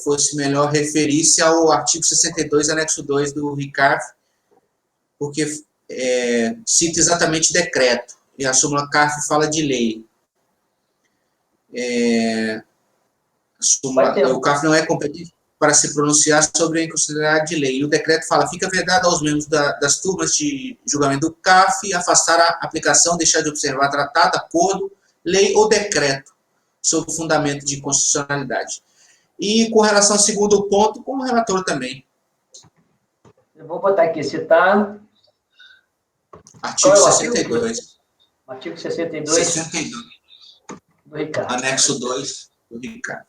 fosse melhor referir-se ao artigo 62, anexo 2 do RICARF, porque cita exatamente decreto, e a súmula CARF fala de lei. O CARF não é competente para se pronunciar sobre a inconstitucionalidade de lei. E o decreto fala, fica vedado aos membros das turmas de julgamento do CARF afastar a aplicação, deixar de observar tratado, acordo, lei ou decreto sob fundamento de constitucionalidade. E com relação ao segundo ponto, como relator também. Eu vou botar aqui, citar... Artigo 62. Artigo 62. 62. Do Ricardo. Anexo 2 do Ricardo.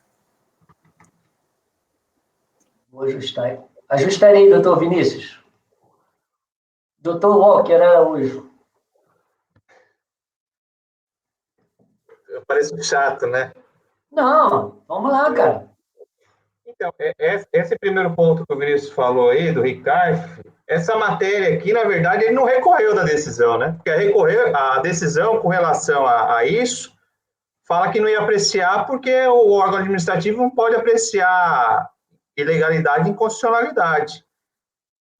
Vou ajustar. Ajustarei, doutor Vinícius. Doutor Walker Araújo. Parece chato, né? Não, vamos lá, cara. Então, esse primeiro ponto que o Vinícius falou aí, do Ricardo, essa matéria aqui, na verdade, ele não recorreu da decisão, né? Porque a decisão com relação a isso fala que não ia apreciar porque o órgão administrativo não pode apreciar ilegalidade e inconstitucionalidade.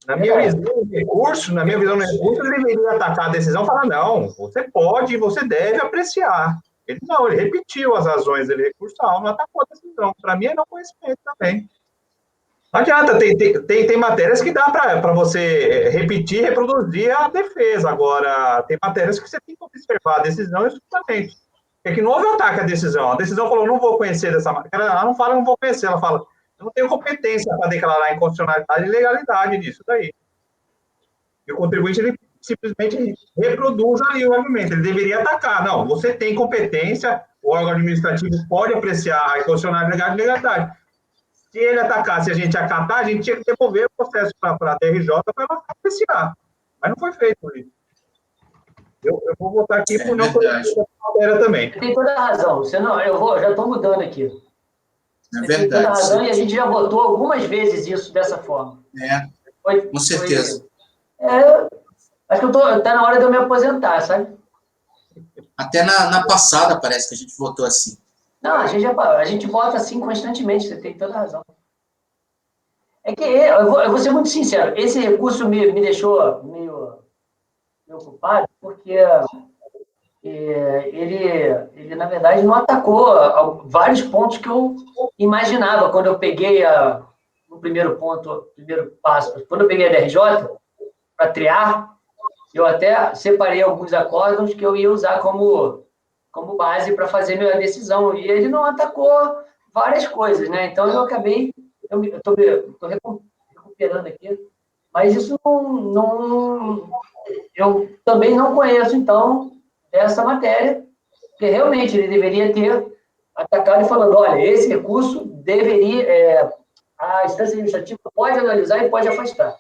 Na minha visão de recurso, ele deveria atacar a decisão e falar, não, você pode e você deve apreciar. Ele não, ele repetiu as razões dele recursal, não atacou a decisão. Para mim, é não conhecimento também. Não adianta, tem matérias que dá para você repetir, reproduzir a defesa. Agora, tem matérias que você tem que observar a decisão explicitamente. É que não houve ataque à decisão. A decisão falou, não vou conhecer dessa matéria. Ela não fala, não vou conhecer. Ela fala, eu não tenho competência para declarar inconstitucionalidade e legalidade disso daí. E o contribuinte, ele simplesmente reproduz ali o argumento. Ele deveria atacar. Não, você tem competência, o órgão administrativo pode apreciar a inconstitucionalidade e legalidade. Se ele atacasse e a gente acatar, a gente tinha que devolver o processo para a DRJ para ela apreciar. Mas não foi feito isso. Eu vou votar aqui por não conhecer a matéria também. Tem toda a razão. Já estou mudando aqui. É verdade. Tem toda a razão e a gente já votou algumas vezes isso dessa forma. Com certeza. Acho que está na hora de eu me aposentar, sabe? Até na passada parece que a gente votou assim. Não, a gente vota assim constantemente, você tem toda a razão. É que eu vou ser muito sincero, esse recurso me deixou meio preocupado, porque ele, na verdade, não atacou vários pontos que eu imaginava quando eu peguei no primeiro passo, quando eu peguei a DRJ para triar, eu até separei alguns acórdons que eu ia usar como base para fazer minha decisão, e ele não atacou várias coisas, né? Então, eu acabei, eu estou recuperando aqui, Mas isso eu também não conheço, então, essa matéria, porque realmente ele deveria ter atacado e falando, olha, esse recurso deveria, a instância administrativa pode analisar e pode afastar.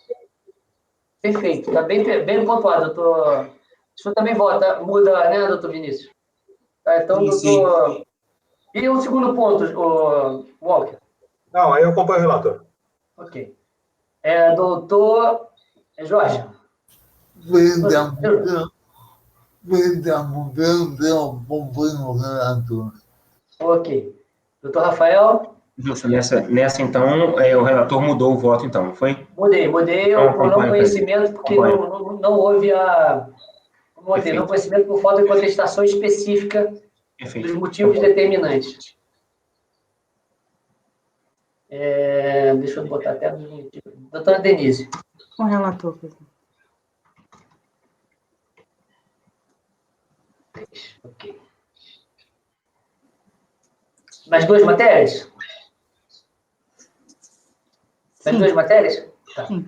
Perfeito, está bem pontuado, doutor. O senhor também vota, muda, né, doutor Vinícius? Tá, então, Sim. doutor... E o segundo ponto, o Walker? Não, aí eu acompanho o relator. Ok. Doutor Jorge. Perdão, acompanho o relator. Ok. Doutor Rafael? Justo, nessa então, o relator mudou o voto, então, não foi? Mudei Então, por não acompanho com ele. conhecimento, porque Acompanho. não houve não Perfeito. conhecimento por falta de contestação específica dos Perfeito. motivos Concordo. determinantes. Deixa eu botar até nos motivos. Doutora Denise. Com o relator, presidente. Ok. Mais duas matérias? Mais duas matérias? Tá. Sim.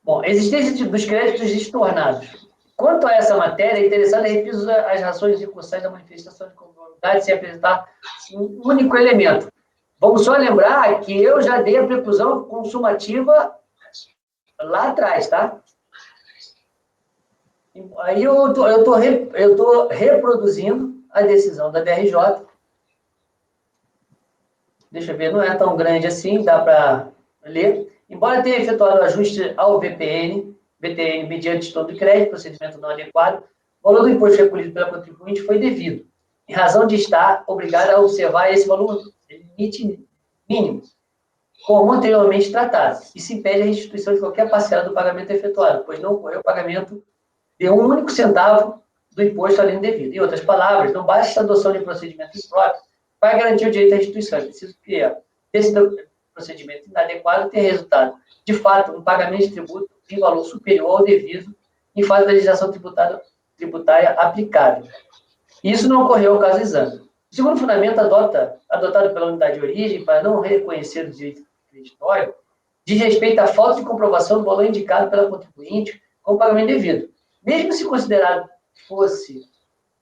Bom, existência dos créditos estornados. Quanto a essa matéria, é interessante revisar as razões recursais da manifestação de conformidade sem apresentar um único elemento. Vamos só lembrar que eu já dei a preclusão consumativa lá atrás, tá? Aí eu tô reproduzindo a decisão da DRJ. Deixa eu ver, não é tão grande assim, dá para ler. Embora tenha efetuado ajuste ao VTN mediante estudo de crédito, procedimento não adequado, o valor do imposto recolhido pela contribuinte foi devido, em razão de estar obrigado a observar esse valor limite mínimo, como anteriormente tratado, e se impede a restituição de qualquer parcela do pagamento efetuado, pois não ocorreu o pagamento de um único centavo do imposto além do devido. Em outras palavras, não basta a adoção de procedimento impróprio para garantir o direito à restituição. É preciso que esse procedimento inadequado tenha resultado, de fato, um pagamento de tributo em valor superior ao devido em fase da legislação tributária aplicável. Isso não ocorreu no caso do exame. O segundo fundamento adotado pela unidade de origem para não reconhecer o direito creditório diz respeito à falta de comprovação do valor indicado pela contribuinte como pagamento devido. Mesmo se considerado fosse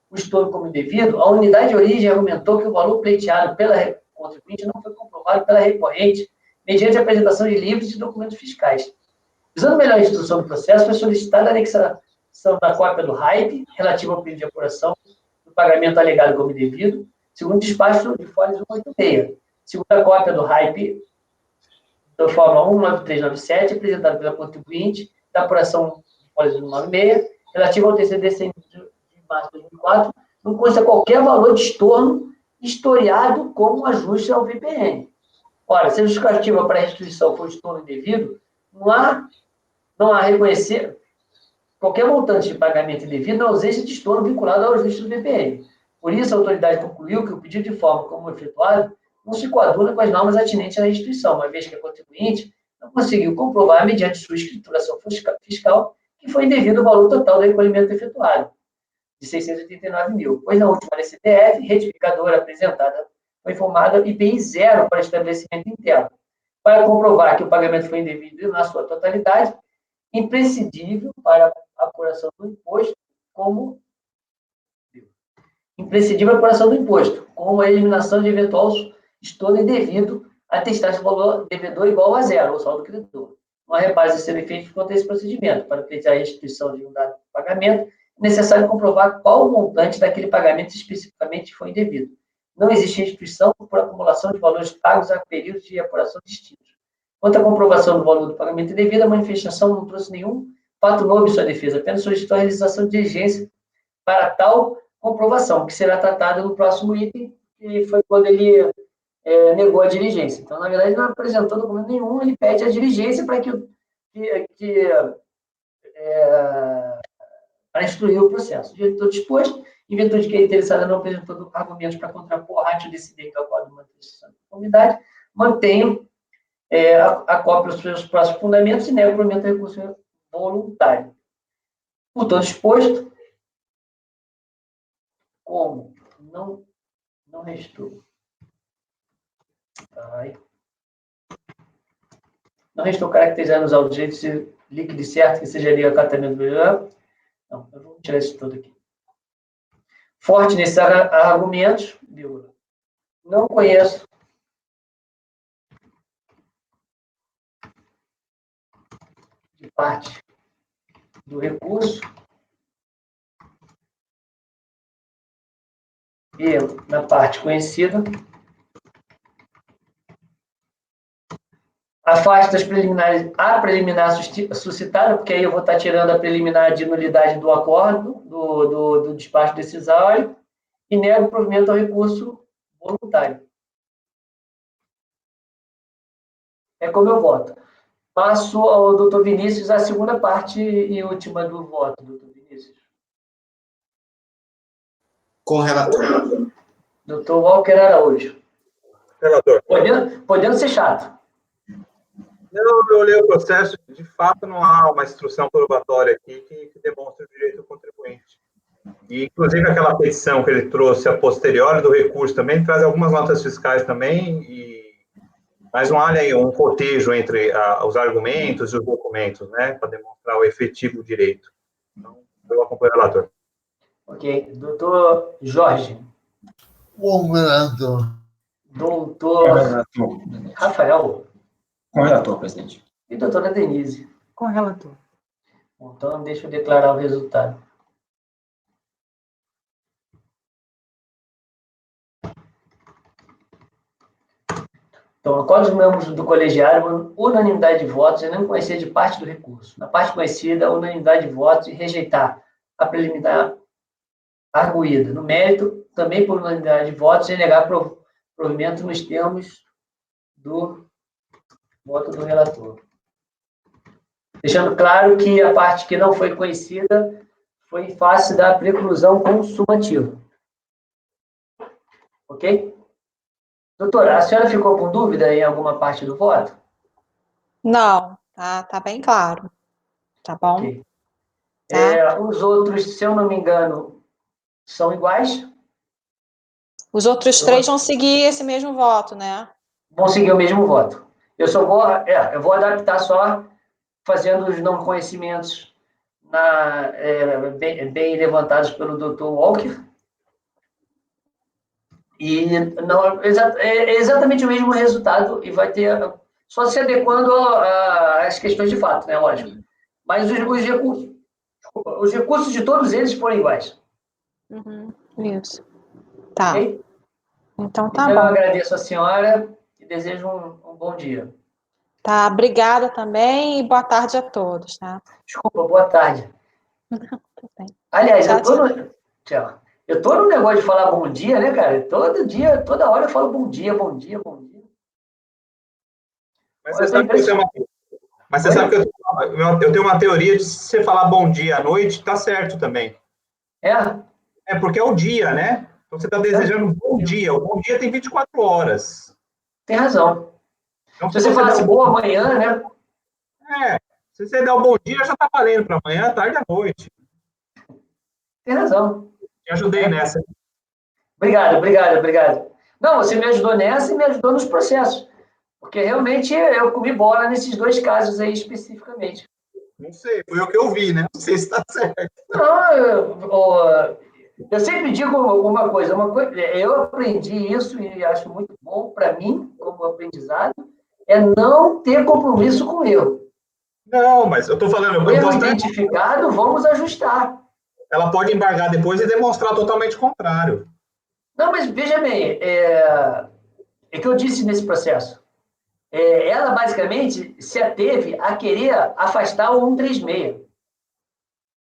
o estorno como indevido, a unidade de origem argumentou que o valor pleiteado pela contribuinte não foi comprovado pela recorrente mediante a apresentação de livros e documentos fiscais. Visando melhor a instrução do processo, foi solicitada a anexação da cópia do RAIP, relativa ao pedido de apuração do pagamento alegado como indevido, segundo o despacho de folhas 186. Segundo a cópia do RAIP, da Fórmula 19397, apresentada pela contribuinte, da apuração de folhas 196, relativa ao TCD de março de 2004, não consta qualquer valor de estorno historiado como ajuste ao VPN. Ora, se a justificativa para a restituição for estorno indevido, não há reconhecer qualquer montante de pagamento indevido na ausência de estorno vinculado ao ajuste do VPN. Por isso, a autoridade concluiu que o pedido de forma como efetuado não se coaduna com as normas atinentes à restituição, uma vez que a contribuinte não conseguiu comprovar, mediante sua escrituração fiscal, que foi indevido o valor total do recolhimento efetuado, de 689 mil, pois na última DCTF, retificadora apresentada foi informada IPI zero para estabelecimento interno. Para comprovar que o pagamento foi indevido na sua totalidade, imprescindível para a apuração do imposto, como a eliminação de eventual estorno indevido, atestar o valor devedor igual a zero, ou saldo credor. Não há reparos a serem feitos quanto a esse procedimento. Para pleitear a restituição de um dado pagamento, é necessário comprovar qual o montante daquele pagamento especificamente foi indevido. Não existe restituição por acumulação de valores pagos a períodos de apuração distintos. Quanto à comprovação do valor do pagamento indevido, a manifestação não trouxe nenhum fato novo em sua defesa, apenas solicitou a realização de diligência para tal comprovação, que será tratada no próximo item, que foi quando ele negou a diligência. Então, na verdade, não apresentou documento nenhum, ele pede a diligência para para instruir o processo. O diretor disposto, em virtude de que a interessada não apresentou argumentos para contrapor a ratio decidir que é o quadro de manutenção de conformidade, mantenho a cópia dos seus próximos fundamentos e nego o provimento de recurso voluntário. Por todo exposto, como não restou. Ai. Não restou caracterizar nos autos direitos de líquido certo que seja ali acatamento do... Não, eu vou tirar isso tudo aqui. Forte nesses argumentos, vírgula. Não conheço de parte do recurso e na parte conhecida, afaste das preliminares, a preliminar suscitada, porque aí eu vou estar tirando a preliminar de nulidade do acordo, do despacho decisório, e nego o provimento ao recurso voluntário. É como eu voto. Passo ao doutor Vinícius a segunda parte e última do voto, doutor Vinícius. Com o relator. Doutor Walker Araújo. Relator. Podendo ser chato. Eu olhei o processo, de fato não há uma instrução probatória aqui que demonstre o direito do contribuinte. E, inclusive, aquela petição que ele trouxe a posteriori do recurso também traz algumas notas fiscais também, mas não há aí um cotejo entre os argumentos e os documentos, né, para demonstrar o efetivo direito. Então, eu acompanho o relator. Ok. Doutor Jorge. Com o relator. Doutor Rafael. Com o relator, presidente. E doutora Denise. Com o relator. Então, deixa eu declarar o resultado. Então, acordo dos membros do colegiado, unanimidade de votos e não conhecer de parte do recurso. Na parte conhecida, unanimidade de votos e rejeitar a preliminar arguída. No mérito, também por unanimidade de votos e negar provimento nos termos do voto do relator. Deixando claro que a parte que não foi conhecida foi em face da preclusão consumativa. Ok? Doutora, a senhora ficou com dúvida em alguma parte do voto? Não, tá bem claro. Tá bom? Okay. Tá? Os outros, se eu não me engano, são iguais? Os outros três vão seguir esse mesmo voto, né? Vão seguir o mesmo voto. Eu só vou, eu vou adaptar só fazendo os não conhecimentos bem levantados pelo Dr. Walker. E não, é exatamente o mesmo resultado e vai ter, só se adequando às questões de fato, né, lógico. Mas os recursos de todos eles foram iguais. Uhum, isso. Tá. Okay? Então tá então, bom. eu agradeço a senhora e desejo um bom dia. Tá, obrigada também e boa tarde a todos, tá? Desculpa, boa tarde. Tudo bem. Aliás, Tchau, eu tô no... Tchau. Eu tô no negócio de falar bom dia, né, cara? Todo dia, toda hora eu falo bom dia, bom dia, bom dia. Mas você sabe que eu tenho uma teoria de se você falar bom dia à noite, tá certo também. É? É porque é o dia, né? Então você está desejando um bom dia. O bom dia tem 24 horas. Tem razão. Então, se você falasse boa manhã, né? Se você der um bom dia, já está valendo para amanhã, tarde à noite. Tem razão. Te ajudei nessa. Obrigado. Não, você me ajudou nessa e me ajudou nos processos. Porque realmente eu comi bola nesses dois casos aí especificamente. Não sei, foi o que eu vi, né? Não sei se está certo. Não, eu sempre digo uma coisa, eu aprendi isso e acho muito bom para mim, como aprendizado, é não ter compromisso com o erro. Não, mas eu estou falando... O erro identificado, vamos ajustar. Ela pode embargar depois e demonstrar totalmente o contrário. Não, mas veja bem, é que eu disse nesse processo. Ela basicamente se ateve a querer afastar o 136.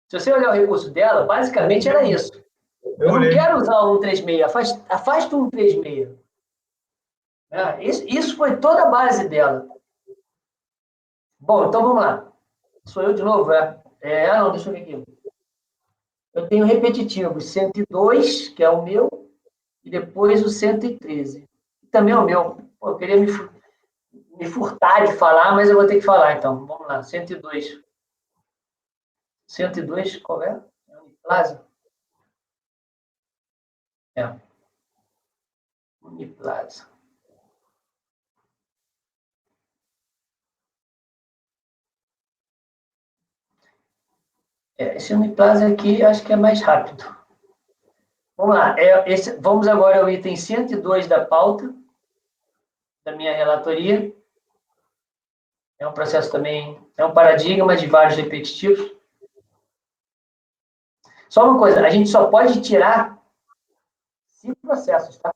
Se você olhar o recurso dela, basicamente era isso. Eu não quero usar o 136, afasta o 136. Isso foi toda a base dela. Bom, então vamos lá. Sou eu de novo, não, deixa eu ver aqui. Eu tenho repetitivos, 102, que é o meu, e depois o 113, que também é o meu. Pô, eu queria me furtar de falar, mas eu vou ter que falar, então. Vamos lá, 102. 102, qual é? É Uniplaza? É. Uniplaza. Esse Uniplaza aqui acho que é mais rápido. Vamos lá. Vamos agora ao item 102 da pauta, da minha relatoria. É um processo também, é um paradigma de vários repetitivos. Só uma coisa, a gente só pode tirar 5 processos, tá?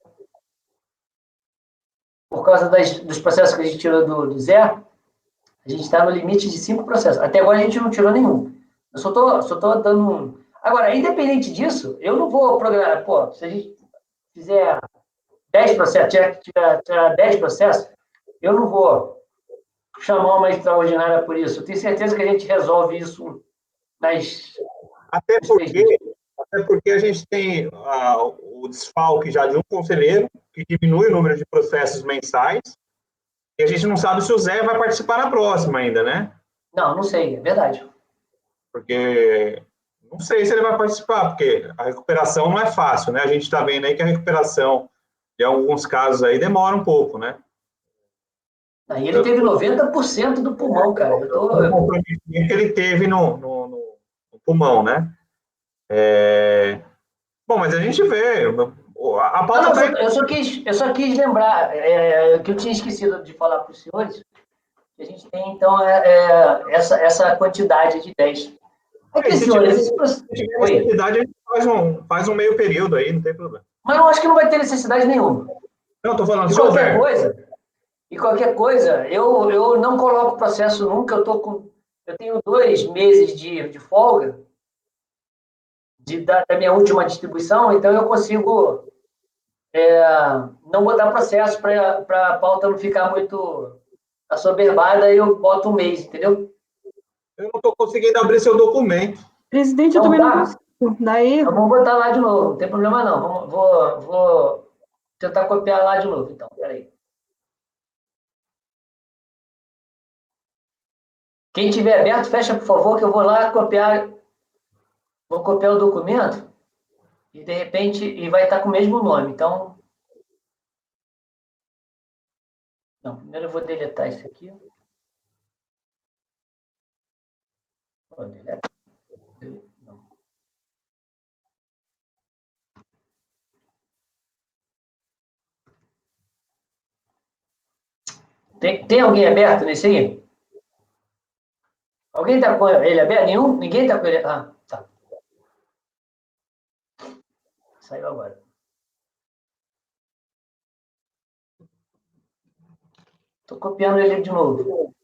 Por causa dos processos que a gente tirou do zero, a gente está no limite de 5 processos. Até agora a gente não tirou nenhum. Eu só tô dando um... Agora, independente disso, eu não vou programar... Pô, se a gente fizer 10 processos, tirar 10 processos, eu não vou chamar uma extraordinária por isso. Eu tenho certeza que a gente resolve isso nas... Até porque a gente tem o desfalque já de um conselheiro, que diminui o número de processos mensais, e a gente não sabe se o Zé vai participar na próxima ainda, né? Não sei, é verdade. Porque não sei se ele vai participar, porque a recuperação não é fácil, né? A gente está vendo aí que a recuperação, em alguns casos aí, demora um pouco, né? Aí ele teve 90% do pulmão, cara. O comprometimento que ele teve no pulmão, né? Bom, mas a gente vê. A pauta Não, eu só quis lembrar que eu tinha esquecido de falar para os senhores, que a gente tem, então, essa quantidade de 10. Aqui, senhores, se tiver necessidade, a gente faz um meio período aí, não tem problema. Mas eu acho que não vai ter necessidade nenhuma. Não, estou falando E qualquer coisa, eu não coloco processo nunca, eu tenho 2 meses de folga da minha última distribuição, então eu consigo não botar processo para a pauta não ficar muito assoberbada e eu boto um mês, entendeu? Eu não estou conseguindo abrir seu documento. Presidente, eu também não consigo. Dá erro. Então, vamos botar lá de novo, não tem problema não. Vou tentar copiar lá de novo, então, peraí. Quem tiver aberto, fecha, por favor, que eu vou lá copiar. Vou copiar o documento e, de repente, vai estar com o mesmo nome. Então, não, primeiro eu vou deletar isso aqui. Vou deletar. Não. Tem alguém aberto nesse aí? Alguém está com ele aberto? Nenhum? Ninguém está com ele? Ah, tá. Saiu agora. Estou copiando ele de novo.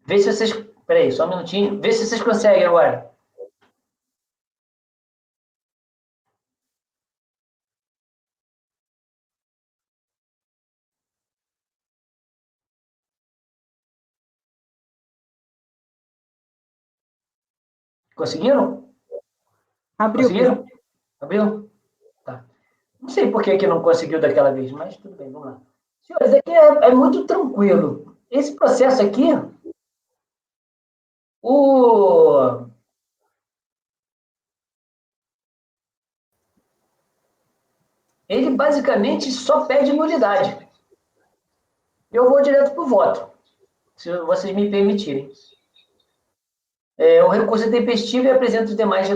Vê se vocês... Peraí, só um minutinho. Vê se vocês conseguem agora. Conseguiram? Abriu. Conseguiram? Abriu? Tá. Não sei por que não conseguiu daquela vez, mas tudo bem, vamos lá. Senhores, aqui é muito tranquilo. Esse processo aqui, ele basicamente só pede nulidade. Eu vou direto para o voto, se vocês me permitirem. O recurso é tempestivo e apresenta os demais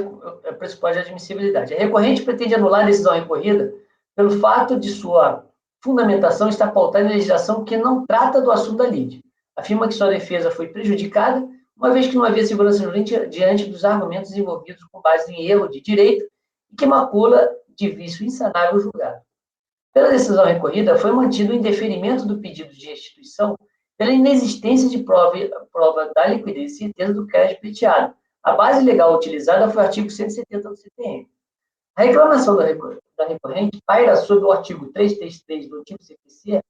pressupostos de admissibilidade. A recorrente pretende anular a decisão recorrida pelo fato de sua fundamentação estar pautada em legislação que não trata do assunto da lide. Afirma que sua defesa foi prejudicada, uma vez que não havia segurança jurídica diante dos argumentos envolvidos com base em erro de direito e que macula de vício insanável julgado. Pela decisão recorrida, foi mantido o indeferimento do pedido de restituição pela inexistência de prova da liquidez e certeza do crédito pleiteado. A base legal utilizada foi o artigo 170 do CTN. A reclamação da recorrente paira sobre o artigo 333 do antigo CPC,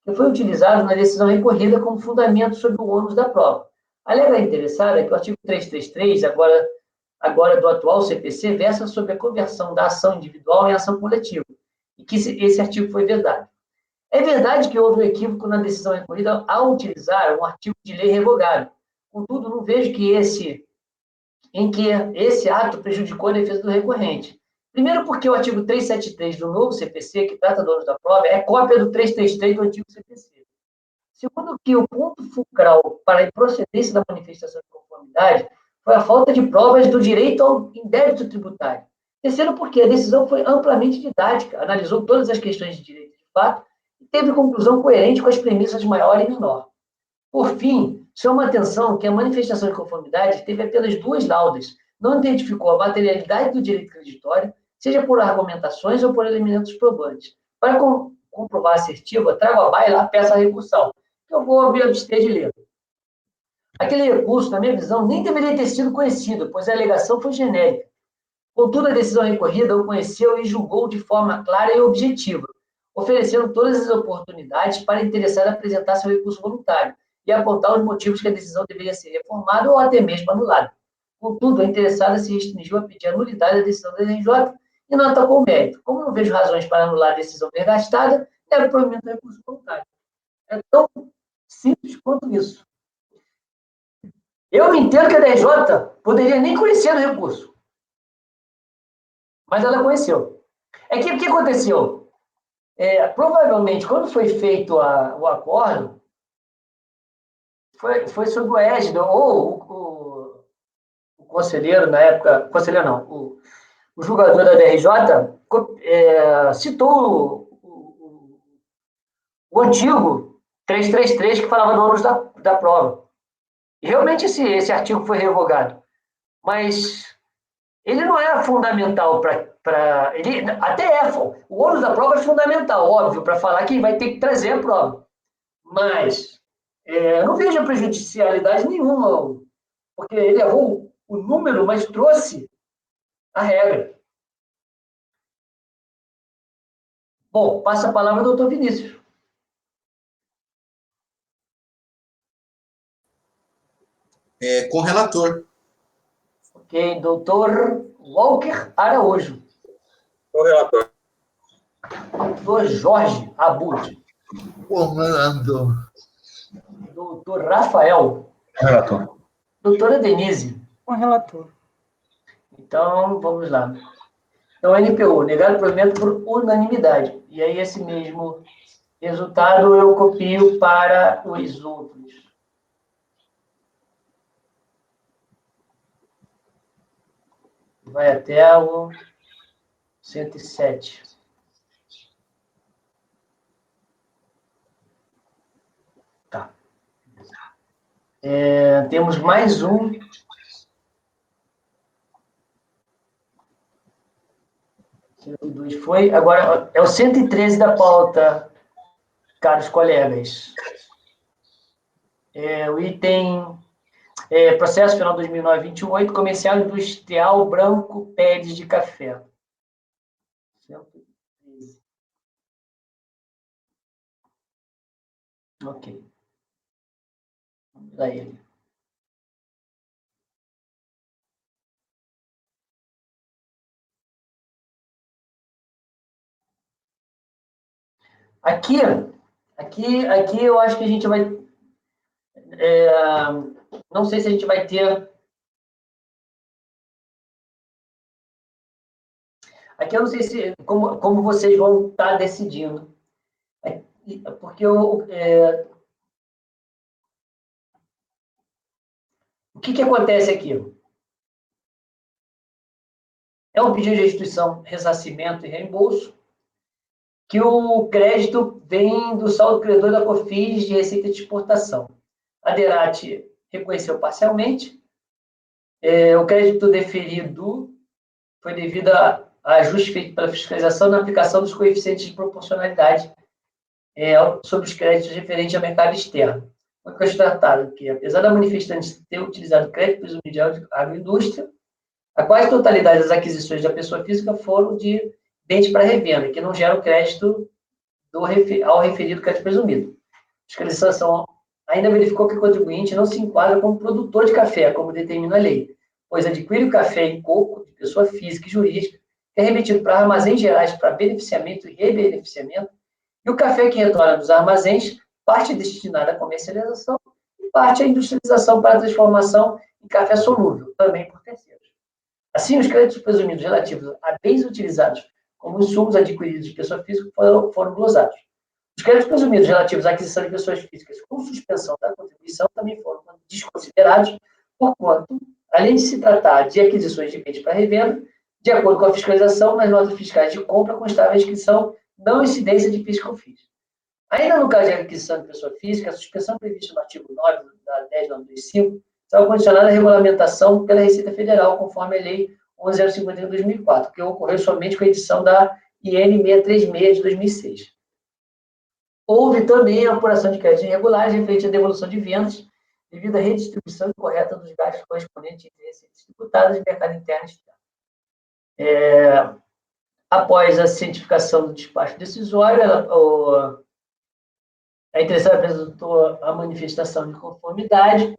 que foi utilizado na decisão recorrida como fundamento sobre o ônus da prova. Alega a interessada que o artigo 333, agora do atual CPC, versa sobre a conversão da ação individual em ação coletiva, e que esse artigo foi vedado. É verdade que houve um equívoco na decisão recorrida ao utilizar um artigo de lei revogável. Contudo, não vejo que esse ato prejudicou a defesa do recorrente. Primeiro porque o artigo 373 do novo CPC, que trata do ônus da prova, é cópia do 333 do antigo CPC. Segundo que o ponto fulcral para a improcedência da manifestação de conformidade foi a falta de provas do direito ao indébito tributário. Terceiro, porque a decisão foi amplamente didática, analisou todas as questões de direito de fato e teve conclusão coerente com as premissas maior e menor. Por fim, chama a atenção que a manifestação de conformidade teve apenas 2 laudas, não identificou a materialidade do direito creditório, seja por argumentações ou por elementos probantes. Para comprovar a assertiva, trago à baila a peça recursal, que eu vou me abster de ler. Aquele recurso, na minha visão, nem deveria ter sido conhecido, pois a alegação foi genérica. Contudo, a decisão recorrida o conheceu e julgou de forma clara e objetiva, oferecendo todas as oportunidades para o interessado apresentar seu recurso voluntário e apontar os motivos que a decisão deveria ser reformada ou até mesmo anulada. Contudo, a interessada se restringiu a pedir a nulidade da decisão da RJ e não atacou o mérito. Como não vejo razões para anular a decisão desgastada, nego o provimento do recurso voluntário. É tão simples quanto isso. Eu entendo que a DRJ poderia nem conhecer o recurso, mas ela conheceu. É que o que aconteceu? Provavelmente, quando foi feito o acordo, foi sob o égide, ou o conselheiro, na época, conselheiro não, o julgador da DRJ citou o antigo 333, que falava do ônus da prova. E realmente esse artigo foi revogado. Mas ele não é fundamental para... O ônus da prova é fundamental, óbvio, para falar que vai ter que trazer a prova. Mas eu não vejo prejudicialidade nenhuma, porque ele errou o número, mas trouxe a regra. Bom, passa a palavra ao doutor Vinícius. Com o relator. Ok, doutor Walker Araújo. O relator. Doutor Jorge Abud. Com relator. Doutor Rafael. Relator. Doutora Denise. Com o relator. Então, vamos lá. Então, NPU, negado o provimento por unanimidade. E aí, esse mesmo resultado eu copio para os outros. Vai até o 107. Tá. Temos mais um. Foi. Agora, é o 113 da pauta, caros colegas. O item processo final 2009-28, comercial industrial Branco Pérez de Café. 113. Ok. Vamos lá ele. Aqui eu acho que a gente vai... não sei se a gente vai ter... Aqui eu não sei se como vocês vão estar decidindo. Porque o que acontece aqui? É um pedido de restituição, ressarcimento e reembolso, que o crédito vem do saldo credor da COFINS de receita de exportação. A DERAT reconheceu parcialmente. O crédito deferido foi devido a ajuste feito pela fiscalização na aplicação dos coeficientes de proporcionalidade sobre os créditos referentes ao mercado externo. Foi constatado que, apesar da manifestante ter utilizado crédito presumido de agroindústria, a quase totalidade das aquisições da pessoa física foram de bens para revenda, que não geram crédito ao referido crédito presumido. A fiscalização ainda verificou que o contribuinte não se enquadra como produtor de café, como determina a lei, pois adquire o café em coco de pessoa física e jurídica, que é remetido para armazéns gerais para beneficiamento e rebeneficiamento, e o café que retorna dos armazéns, parte destinada à comercialização e parte à industrialização para transformação em café solúvel, também por terceiros. Assim, os créditos presumidos relativos a bens utilizados como insumos adquiridos de pessoa física foram glosados. Os créditos presumidos relativos à aquisição de pessoas físicas com suspensão da contribuição também foram desconsiderados, porquanto além de se tratar de aquisições de bens para revenda, de acordo com a fiscalização, nas notas fiscais de compra constava a inscrição não incidência de PIS e COFINS. Ainda no caso de aquisição de pessoa física, a suspensão prevista no artigo 9 da 10.925 estava condicionada à regulamentação pela Receita Federal, conforme a Lei 11.051 de 2004, que ocorreu somente com a edição da IN 636 de 2006. Houve também a apuração de créditos irregulares referente à devolução de vendas, devido à redistribuição incorreta dos gastos correspondentes entre receitas tributadas e mercado interno e externo. Após a cientificação do despacho decisório, a interessada apresentou a manifestação de conformidade,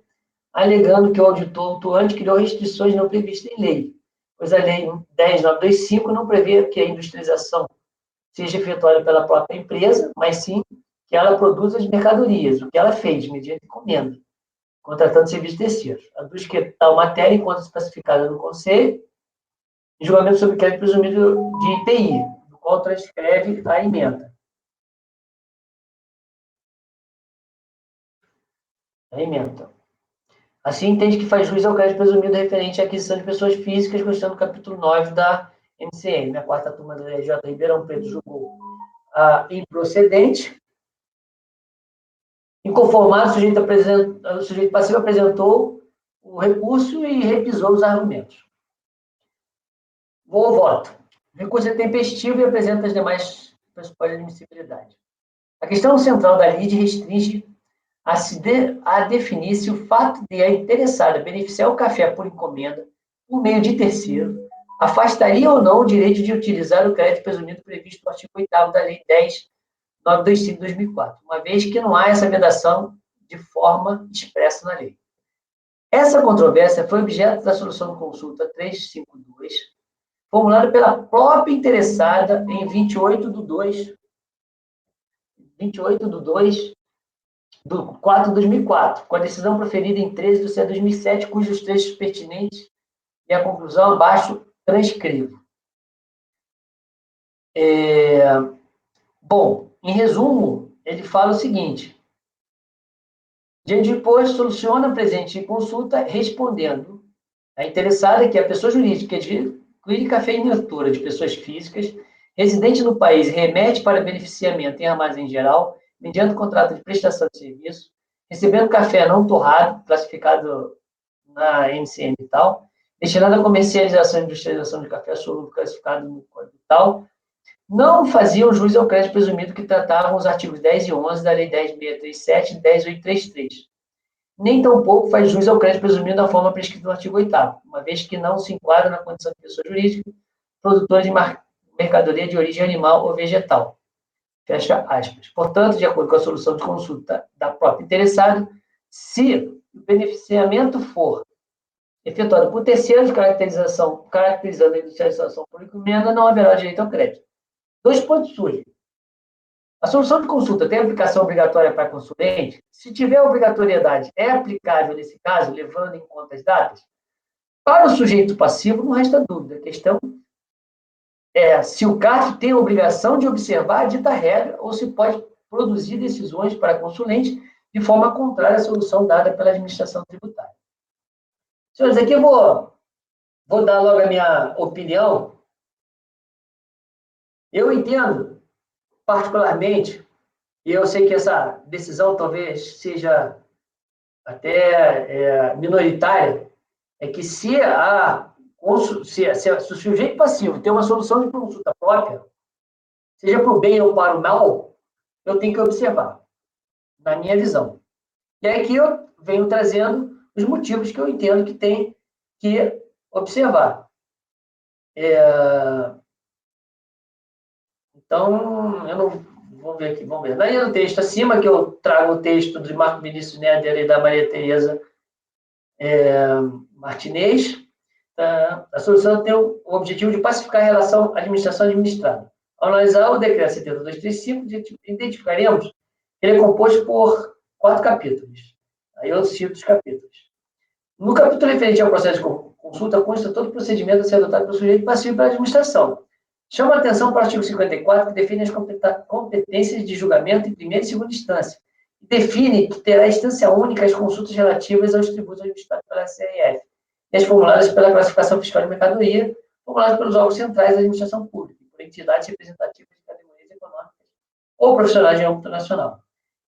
alegando que o auditor autuante criou restrições não previstas em lei, pois a Lei 10.925 não prevê que a industrialização seja efetuada pela própria empresa, mas sim que ela produza as mercadorias, o que ela fez, mediante encomenda, contratando serviços terceiros. Aduz que tal matéria encontra-se classificada no Conselho em julgamento sobre crédito presumido de IPI, do qual transcreve a emenda. Assim, entende que faz jus ao crédito presumido referente à aquisição de pessoas físicas, constando no capítulo 9 da MCM. A quarta turma da LJ Ribeirão Preto julgou improcedente. Inconformado, o sujeito passivo apresentou o recurso e repisou os argumentos. Vou ao voto. O recurso é tempestivo e apresenta as demais pressupostos de admissibilidade. A questão central da lide restringe a definir se o fato de a interessada beneficiar o café por encomenda, por meio de terceiro, afastaria ou não o direito de utilizar o crédito presumido previsto no artigo 8º da Lei 10.925 de 2004, uma vez que não há essa vedação de forma expressa na lei. Essa controvérsia foi objeto da solução de consulta 352, formulada pela própria interessada em 28 de 4 de 2004, com a decisão proferida em 13 de 7 de 2007, cujos trechos pertinentes e a conclusão abaixo transcrevo. Bom, em resumo, ele fala o seguinte: diante do posto, soluciona a presente consulta respondendo a interessada que a pessoa jurídica adquire cafeinicultura de pessoas físicas, residente no país e remete para beneficiamento em armazém geral, mediante contrato de prestação de serviço, recebendo café não torrado, classificado na MCM e tal, destinado à comercialização e industrialização de café solúvel, classificado no código tal, não faziam jus ao crédito presumido que tratavam os artigos 10 e 11 da Lei 10.637 e 10.833. Nem tampouco faz jus ao crédito presumido da forma prescrita no artigo 8º, uma vez que não se enquadra na condição de pessoa jurídica, produtora de mercadoria de origem animal ou vegetal. Fecha aspas. Portanto, de acordo com a solução de consulta da própria interessada, se o beneficiamento for efetuado por terceiros, caracterizando a industrialização por encomenda, não haverá direito ao crédito. 2 pontos surgem. A solução de consulta tem aplicação obrigatória para consulente? Se tiver obrigatoriedade, é aplicável nesse caso, levando em conta as datas? Para o sujeito passivo, não resta dúvida. A questão é se o CARF tem a obrigação de observar a dita regra ou se pode produzir decisões para consulente de forma contrária à solução dada pela administração tributária. Senhores, aqui eu vou dar logo a minha opinião. Eu entendo, particularmente, e eu sei que essa decisão talvez seja até minoritária, é que se o sujeito passivo tem uma solução de consulta própria, seja para o bem ou para o mal, eu tenho que observar, na minha visão. E aí que eu venho trazendo os motivos que eu entendo que tem que observar. Então, eu não vou ver aqui, vamos ver. Daí no texto acima, que eu trago o texto do Marco Vinícius Néder e da Maria Tereza Martinez. A solução tem o objetivo de pacificar a relação administração-administrado. Ao analisar o decreto 7235, identificaremos que ele é composto por 4 capítulos. Aí eu cito os capítulos. No capítulo referente ao processo de consulta, consta todo o procedimento a ser adotado pelo sujeito passivo pela administração. Chama a atenção para o artigo 54, que define as competências de julgamento em primeira e segunda instância. Define que terá instância única as consultas relativas aos tributos administrados pela CRF, e as formuladas pela classificação fiscal de mercadoria, formuladas pelos órgãos centrais da administração pública, por entidades representativas de categorias econômicas ou profissionais de âmbito nacional.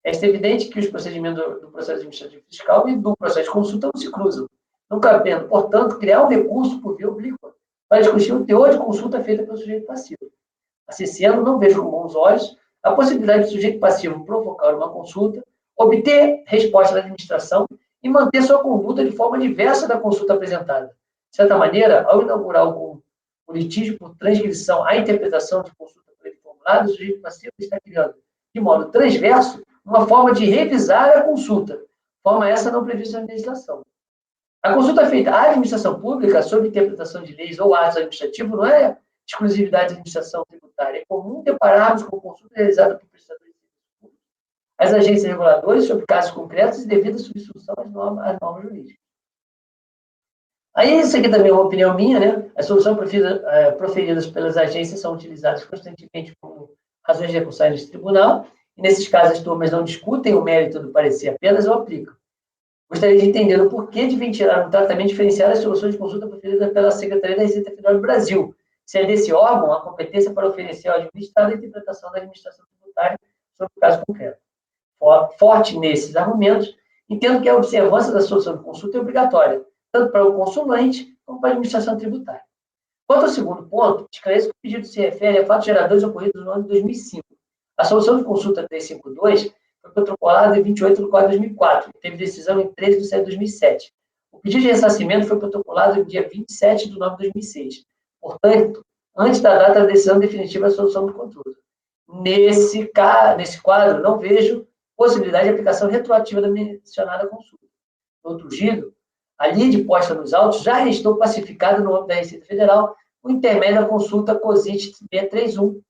É evidente que os procedimentos do processo administrativo fiscal e do processo de consulta não se cruzam, não cabendo, portanto, criar um recurso por via oblíqua para discutir o teor de consulta feita pelo sujeito passivo. Assim sendo, não vejo com bons olhos a possibilidade do sujeito passivo provocar uma consulta, obter resposta da administração e manter sua conduta de forma diversa da consulta apresentada. De certa maneira, ao inaugurar o litígio por transgressão à interpretação de consulta por ele formulada, o sujeito passivo está criando, de modo transverso, uma forma de revisar a consulta, forma essa não prevista na legislação. A consulta feita à administração pública sobre interpretação de leis ou atos administrativos não é exclusividade da administração tributária. É comum depararmos com consulta realizada por prestadores de serviços públicos, as agências reguladoras sobre casos concretos e devida substituição às normas jurídicas. Aí, isso aqui também é uma opinião minha, né? As soluções proferidas pelas agências são utilizadas constantemente como razões de recursar nesse tribunal, e nesses casos as turmas não discutem o mérito do parecer, apenas o aplicam. Gostaria de entender o porquê de ventilar um tratamento diferenciado às soluções de consulta proferidas pela Secretaria da Receita Federal do Brasil, se é desse órgão a competência para oferecer ao administrado a interpretação da administração tributária sobre o caso concreto. Forte nesses argumentos, entendo que a observância da solução de consulta é obrigatória, tanto para o consulente como para a administração tributária. Quanto ao segundo ponto, esclareço que o pedido se refere a fatos geradores ocorridos no ano de 2005. A solução de consulta 352 foi protocolada em 28 de 4 de 2004 e teve decisão em 13 de setembro de 2007. O pedido de ressarcimento foi protocolado no dia 27 de 9 de 2006. Portanto, antes da data da decisão definitiva da solução do controle. Nesse quadro, não vejo possibilidade de aplicação retroativa da mencionada consulta. No outro giro, a lide posta nos autos já restou pacificada no âmbito da Receita Federal, por intermédio da consulta COSIT 631,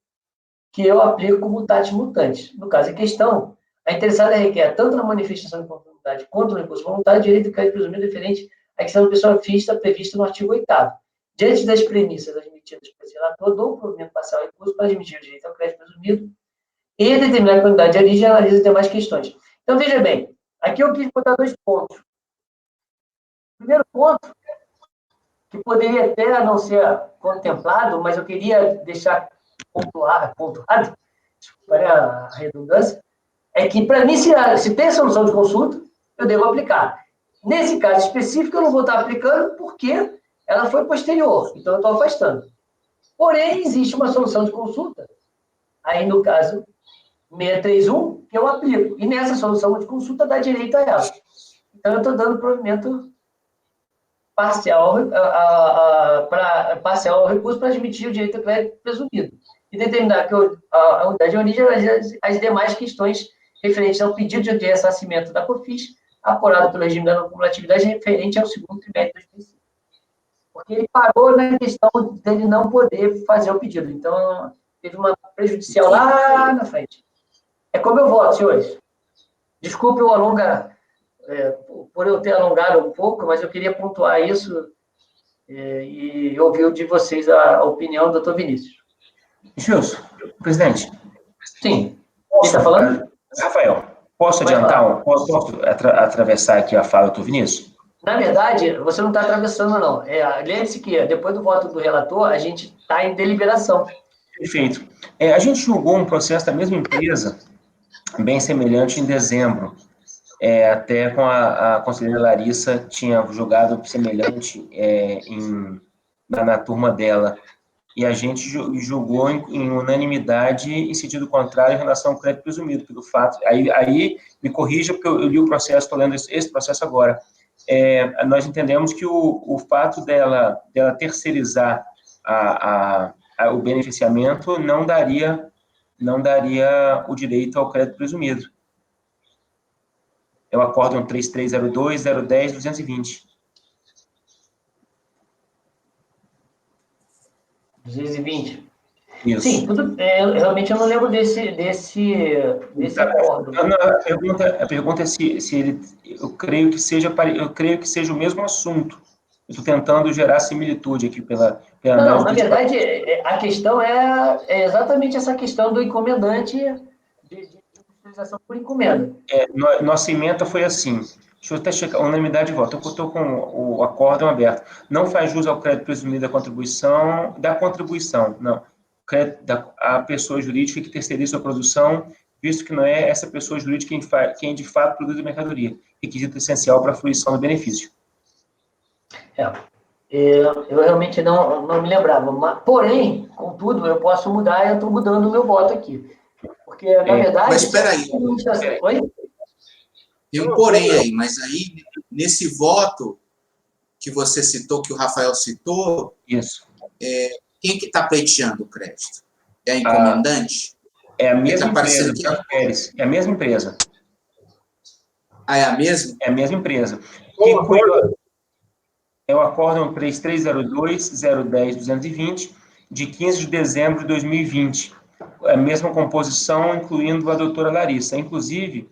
que eu aplico como mutatis mutandis. No caso em questão, a interessada requer tanto na manifestação de conformidade quanto no recurso voluntário direito de crédito presumido referente à questão da pessoa física prevista no artigo 8º. Diante das premissas admitidas pelo relator, dou o provimento parcial ao recurso para admitir o direito ao crédito presumido e determinar a quantidade de origem e analisa as demais questões. Então, veja bem, aqui eu quis botar 2 pontos. O primeiro ponto, que poderia até não ser contemplado, mas eu queria deixar pontuado, para a redundância, é que, para mim, se tem solução de consulta, eu devo aplicar. Nesse caso específico, eu não vou estar aplicando porque ela foi posterior, então eu estou afastando. Porém, existe uma solução de consulta, aí no caso 631, que eu aplico. E nessa solução de consulta dá direito a ela. Então, eu estou dando provimento parcial ao recurso para admitir o direito ao crédito presumido. E determinar que a unidade de origem as demais questões referentes ao pedido de ressarcimento da COFINS, apurado pelo regime da não cumulatividade referente ao segundo trimestre de 2005. Porque ele parou na questão dele não poder fazer o pedido. Então, teve uma prejudicial lá na frente. É como eu voto, senhores. Desculpe o por eu ter alongado um pouco, mas eu queria pontuar isso e ouvir de vocês a opinião do doutor Vinícius. Gilson, presidente. Sim. Quem está falando? Rafael, posso adiantar? Posso atravessar aqui a fala do doutor Vinícius? Na verdade, você não está atravessando, não. Lembre-se que depois do voto do relator, a gente está em deliberação. Perfeito. A gente julgou um processo da mesma empresa, bem semelhante, em dezembro. Até com a conselheira Larissa tinha julgado semelhante na turma dela. E a gente julgou em unanimidade em sentido contrário em relação ao crédito presumido, pelo fato... Aí me corrija, porque eu li o processo, estou lendo esse processo agora. Nós entendemos que o fato dela terceirizar o beneficiamento não daria o direito ao crédito presumido. É o acórdão 3302, 010, 220. 220. Isso. Sim, realmente eu não lembro desse acórdão. A pergunta é se ele... Eu creio que seja o mesmo assunto. Eu estou tentando gerar similitude aqui pela Não, na verdade, a questão é exatamente essa questão do encomendante de utilização por encomenda. Nossa emenda foi assim: Deixa eu até checar, unanimidade de voto. Eu estou com o acórdão aberto. Não faz jus ao crédito presumido da contribuição, não. A pessoa jurídica que terceiriza a produção, visto que não é essa pessoa jurídica quem de fato produz a mercadoria, requisito essencial para a fruição do benefício. Eu realmente não me lembrava, mas, porém, contudo, eu posso mudar e eu estou mudando o meu voto aqui. Porque, na verdade... Mas espera aí. Oi? Tem um porém aí, mas aí, nesse voto que você citou, que o Rafael citou, isso. Quem que está pleiteando o crédito? É a encomendante? É a mesma tá empresa, Tiago Pérez. É a mesma empresa. Ah, é a mesma? É a mesma empresa. É o acórdão 3302-010-220, de 15 de dezembro de 2020. A mesma composição, incluindo a doutora Larissa. Inclusive,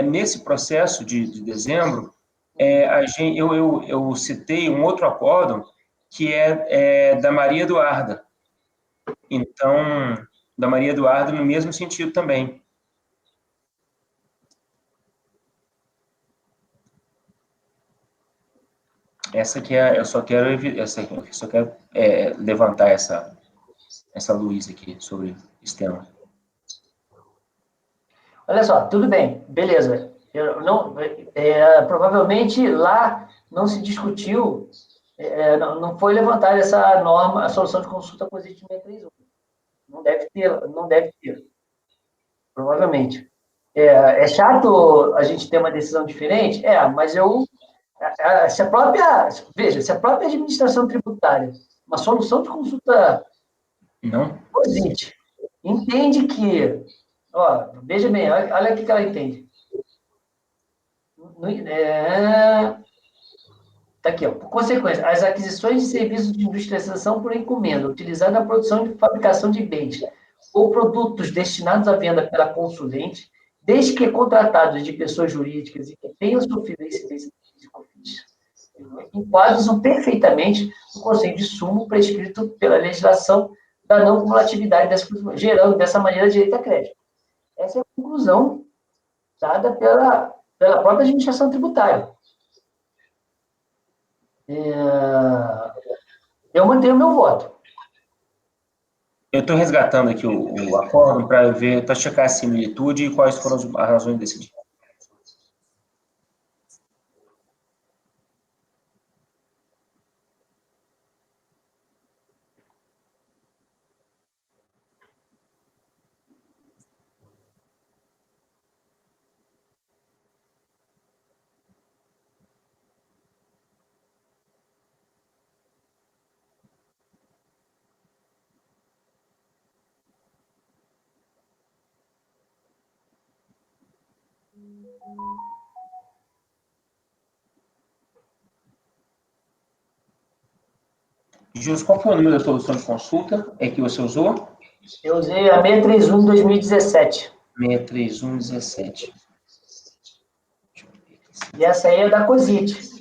nesse processo de dezembro, eu citei um outro acórdão, que é da Maria Eduarda. Então, da Maria Eduarda, no mesmo sentido também. Essa aqui eu só quero levantar essa luz aqui sobre esse tema. Olha só, tudo bem, beleza. Provavelmente lá não se discutiu, não foi levantada essa norma, a solução de consulta positiva 631. Não deve ter. Provavelmente. É chato a gente ter uma decisão diferente? Mas se a própria administração tributária, uma solução de consulta positiva, entende que, veja bem, olha o que ela entende. Está aqui, por consequência, as aquisições de serviços de industrialização por encomenda, utilizadas na produção e fabricação de bens ou produtos destinados à venda pela consulente, desde que contratados de pessoas jurídicas e que tenham sofrido incidência de COFINS, enquadram perfeitamente o conceito de sumo prescrito pela legislação da não cumulatividade gerando dessa maneira direito a crédito. Essa é a conclusão dada pela própria administração tributária. Eu mantenho o meu voto. Eu estou resgatando aqui o acórdão para checar a similitude e quais foram as razões de decidir. Jus, qual foi o número da solução de consulta que você usou? Eu usei a 631 de 2017. 63117. E essa aí é da COSIT.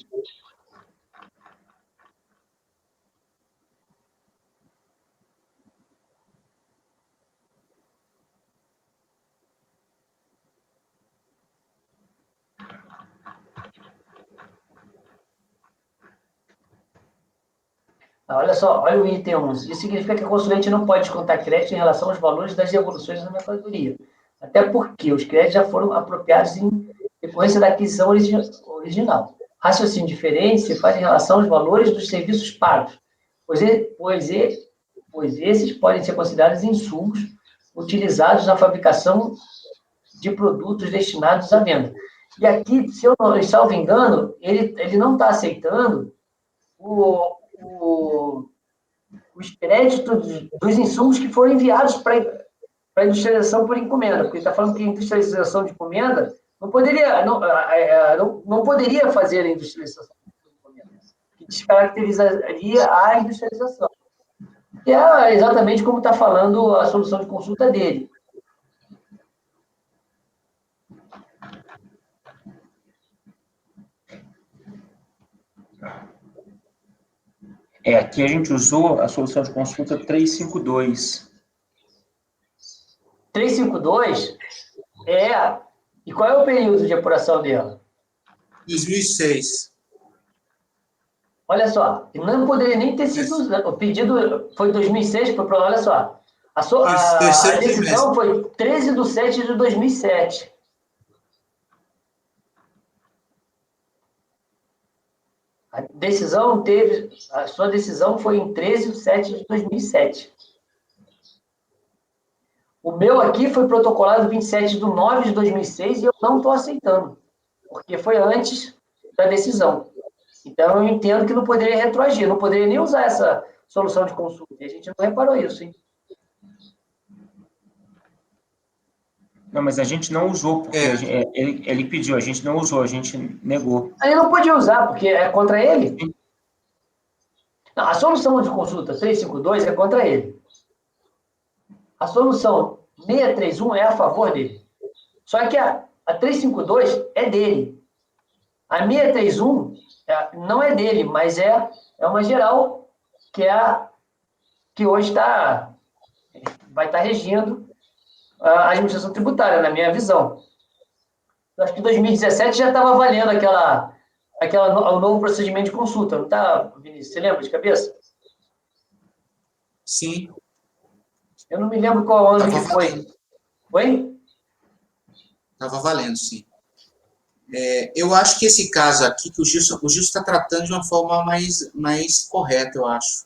Olha só, olha o item 11. Isso significa que a consulente não pode descontar crédito em relação aos valores das devoluções da mercadoria, até porque os créditos já foram apropriados em decorrência da aquisição original. Raciocínio diferente se faz em relação aos valores dos serviços pagos, pois esses podem ser considerados insumos utilizados na fabricação de produtos destinados à venda. E aqui, se eu não salvo engano, ele não está aceitando os créditos dos insumos que foram enviados para a industrialização por encomenda, porque ele está falando que a industrialização de encomenda não poderia fazer a industrialização por encomenda, que descaracterizaria a industrialização. Que é exatamente como está falando a solução de consulta dele. Aqui a gente usou a solução de consulta 352. 352 e qual é o período de apuração dela? 2006. Olha só, não poderia nem ter sido usado. O pedido foi 2006, olha só. A Terceiro decisão trimestre. foi 13/7/2007. A sua decisão foi em 13/7/2007. O meu aqui foi protocolado 27/9/2006 e eu não estou aceitando, porque foi antes da decisão. Então, eu entendo que não poderia retroagir, não poderia nem usar essa solução de consulta. E a gente não reparou isso, hein? Não, mas a gente não usou, porque ele pediu, a gente não usou, a gente negou. Aí não podia usar, porque é contra ele. Não, a solução de consulta 352 é contra ele. A solução 631 é a favor dele. Só que a 352 é dele. A 631 não é dele, mas é uma geral que hoje vai estar regindo a administração tributária, na minha visão. Eu acho que em 2017 já estava valendo o novo procedimento de consulta, não está, Vinícius? Você lembra de cabeça? Sim. Eu não me lembro qual ano que foi. Valendo. Oi? Estava valendo, sim. Eu acho que esse caso aqui, que o Gilson está tratando de uma forma mais correta, eu acho.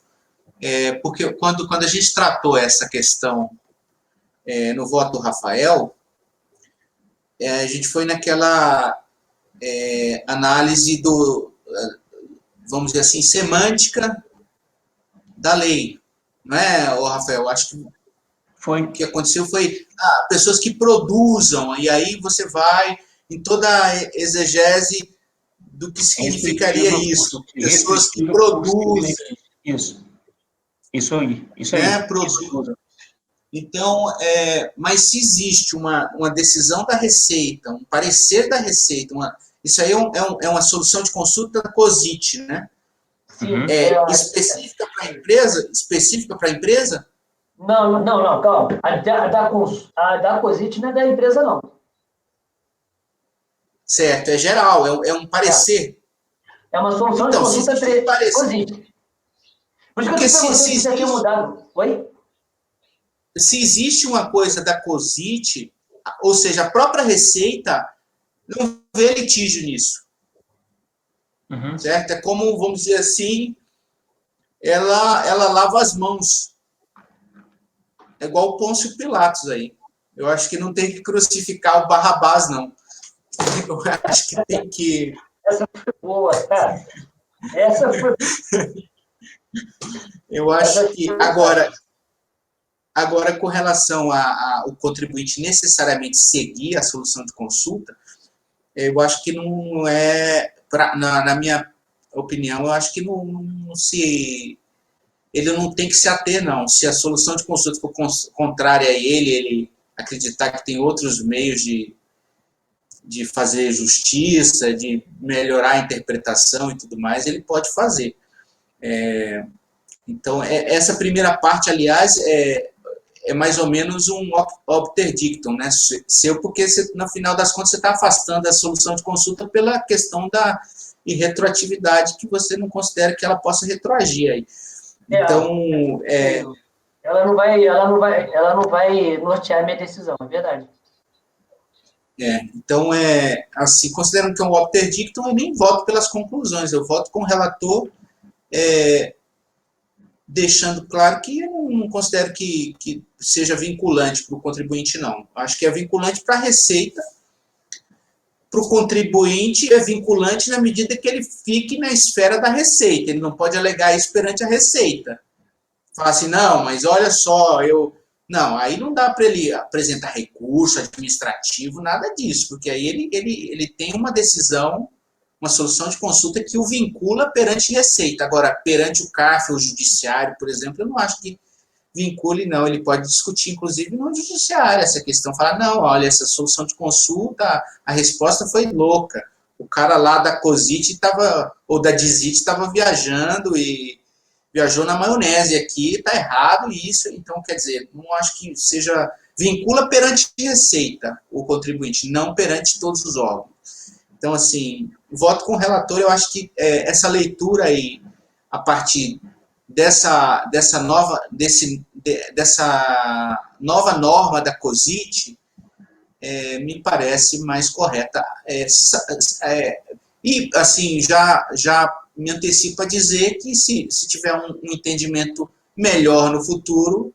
Porque quando a gente tratou essa questão no voto do Rafael, a gente foi naquela análise vamos dizer assim, semântica da lei. Não é, Rafael? Acho que o que aconteceu foi pessoas que produzam, e aí você vai em toda a exegese do que significaria isso. Pessoas que produzem. Isso aí. Produzem. Então, mas se existe uma decisão da Receita, um parecer da Receita, isso aí é uma solução de consulta COSIT, né? Sim. Específica para a empresa? Não, calma. A da COSIT não é da empresa, não. Certo, é geral, é um parecer. É uma solução de consulta COSIT. Por isso que eu te perguntei se já tinha mudado. Oi? Se existe uma coisa da COSIT, ou seja, a própria Receita não vê litígio nisso. Uhum. Certo? É como, vamos dizer assim, ela lava as mãos. É igual o Pôncio Pilatos aí. Eu acho que não tem que crucificar o Barrabás, não. Eu acho que tem que... Essa foi boa, cara. Essa foi... Eu acho que... Agora, com relação ao contribuinte necessariamente seguir a solução de consulta, eu acho que não é... Na minha opinião, eu acho que ele não tem que se ater, não. Se a solução de consulta for contrária a ele acreditar que tem outros meios de fazer justiça, de melhorar a interpretação e tudo mais, ele pode fazer. Então, essa primeira parte, aliás, é mais ou menos um obter dictum, né? Porque no final das contas você está afastando a solução de consulta pela questão da irretroatividade, que você não considera que ela possa retroagir aí. Então, ela não vai nortear a minha decisão, é verdade. Então, assim, considerando que é um obter dictum, eu nem voto pelas conclusões, eu voto com o relator, deixando claro que eu não considero que seja vinculante para o contribuinte, não. Acho que é vinculante para a Receita. Para o contribuinte, é vinculante na medida que ele fique na esfera da Receita. Ele não pode alegar isso perante a Receita. Falar assim, não, mas olha só, Não, aí não dá para ele apresentar recurso administrativo, nada disso, porque aí ele tem uma decisão, uma solução de consulta que o vincula perante Receita. Agora, perante o CARF ou o Judiciário, por exemplo, eu não acho que vincule, não. Ele pode discutir, inclusive, no Judiciário essa questão. Falar, não, olha, essa solução de consulta, a resposta foi louca. O cara lá da COSIT ou da DISIT estava viajando e viajou na maionese aqui, está errado isso. Então, quer dizer, não acho que vincula perante Receita o contribuinte, não perante todos os órgãos. Então, assim, voto com o relator. Eu acho que essa leitura aí, a partir dessa nova norma da COSIT, me parece mais correta. E, assim, já me antecipo a dizer que se tiver um entendimento melhor no futuro,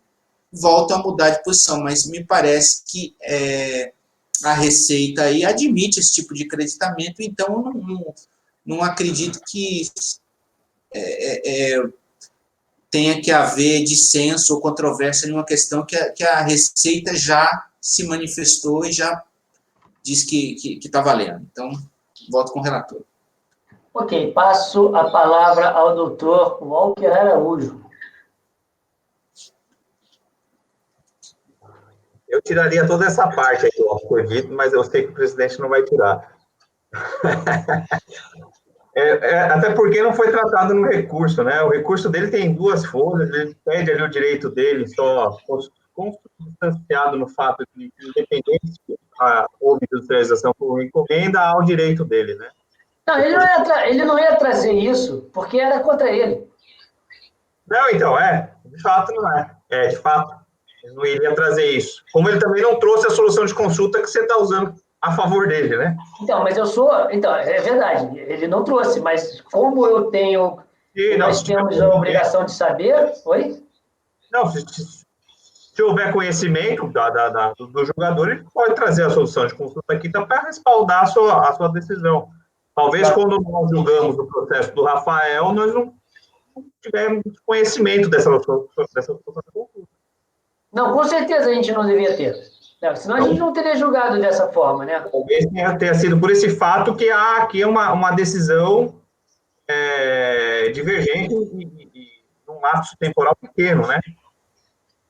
volto a mudar de posição, mas me parece que a Receita aí admite esse tipo de creditamento, então não acredito que tenha que haver dissenso ou controvérsia numa questão que a Receita já se manifestou e já diz que está valendo. Então, voto com o relator. Ok, passo a palavra ao doutor Walker Araújo. Eu tiraria toda essa parte aí do acredito, mas eu sei que o presidente não vai tirar. Até porque não foi tratado no recurso, né? O recurso dele tem 2 folhas, ele pede ali o direito dele só consubstanciado no fato de independente houve industrialização por encomenda ao direito dele, né? Não, ele não ia trazer isso, porque era contra ele. Não, então, de fato não é. De fato, ele não iria trazer isso. Como ele também não trouxe a solução de consulta que você está usando a favor dele, né? Então, mas então, é verdade, ele não trouxe, mas como eu tenho, nós temos a obrigação de saber, oi? Não, se houver conhecimento do jogador, ele pode trazer a solução de consulta aqui para respaldar a sua decisão. Talvez quando nós julgamos o processo do Rafael, nós não tivemos conhecimento dessa solução de consulta. Não, com certeza a gente não devia ter. Senão a gente não teria julgado dessa forma, né? Talvez tenha sido por esse fato que há aqui uma decisão divergente e num lapso temporal pequeno, né?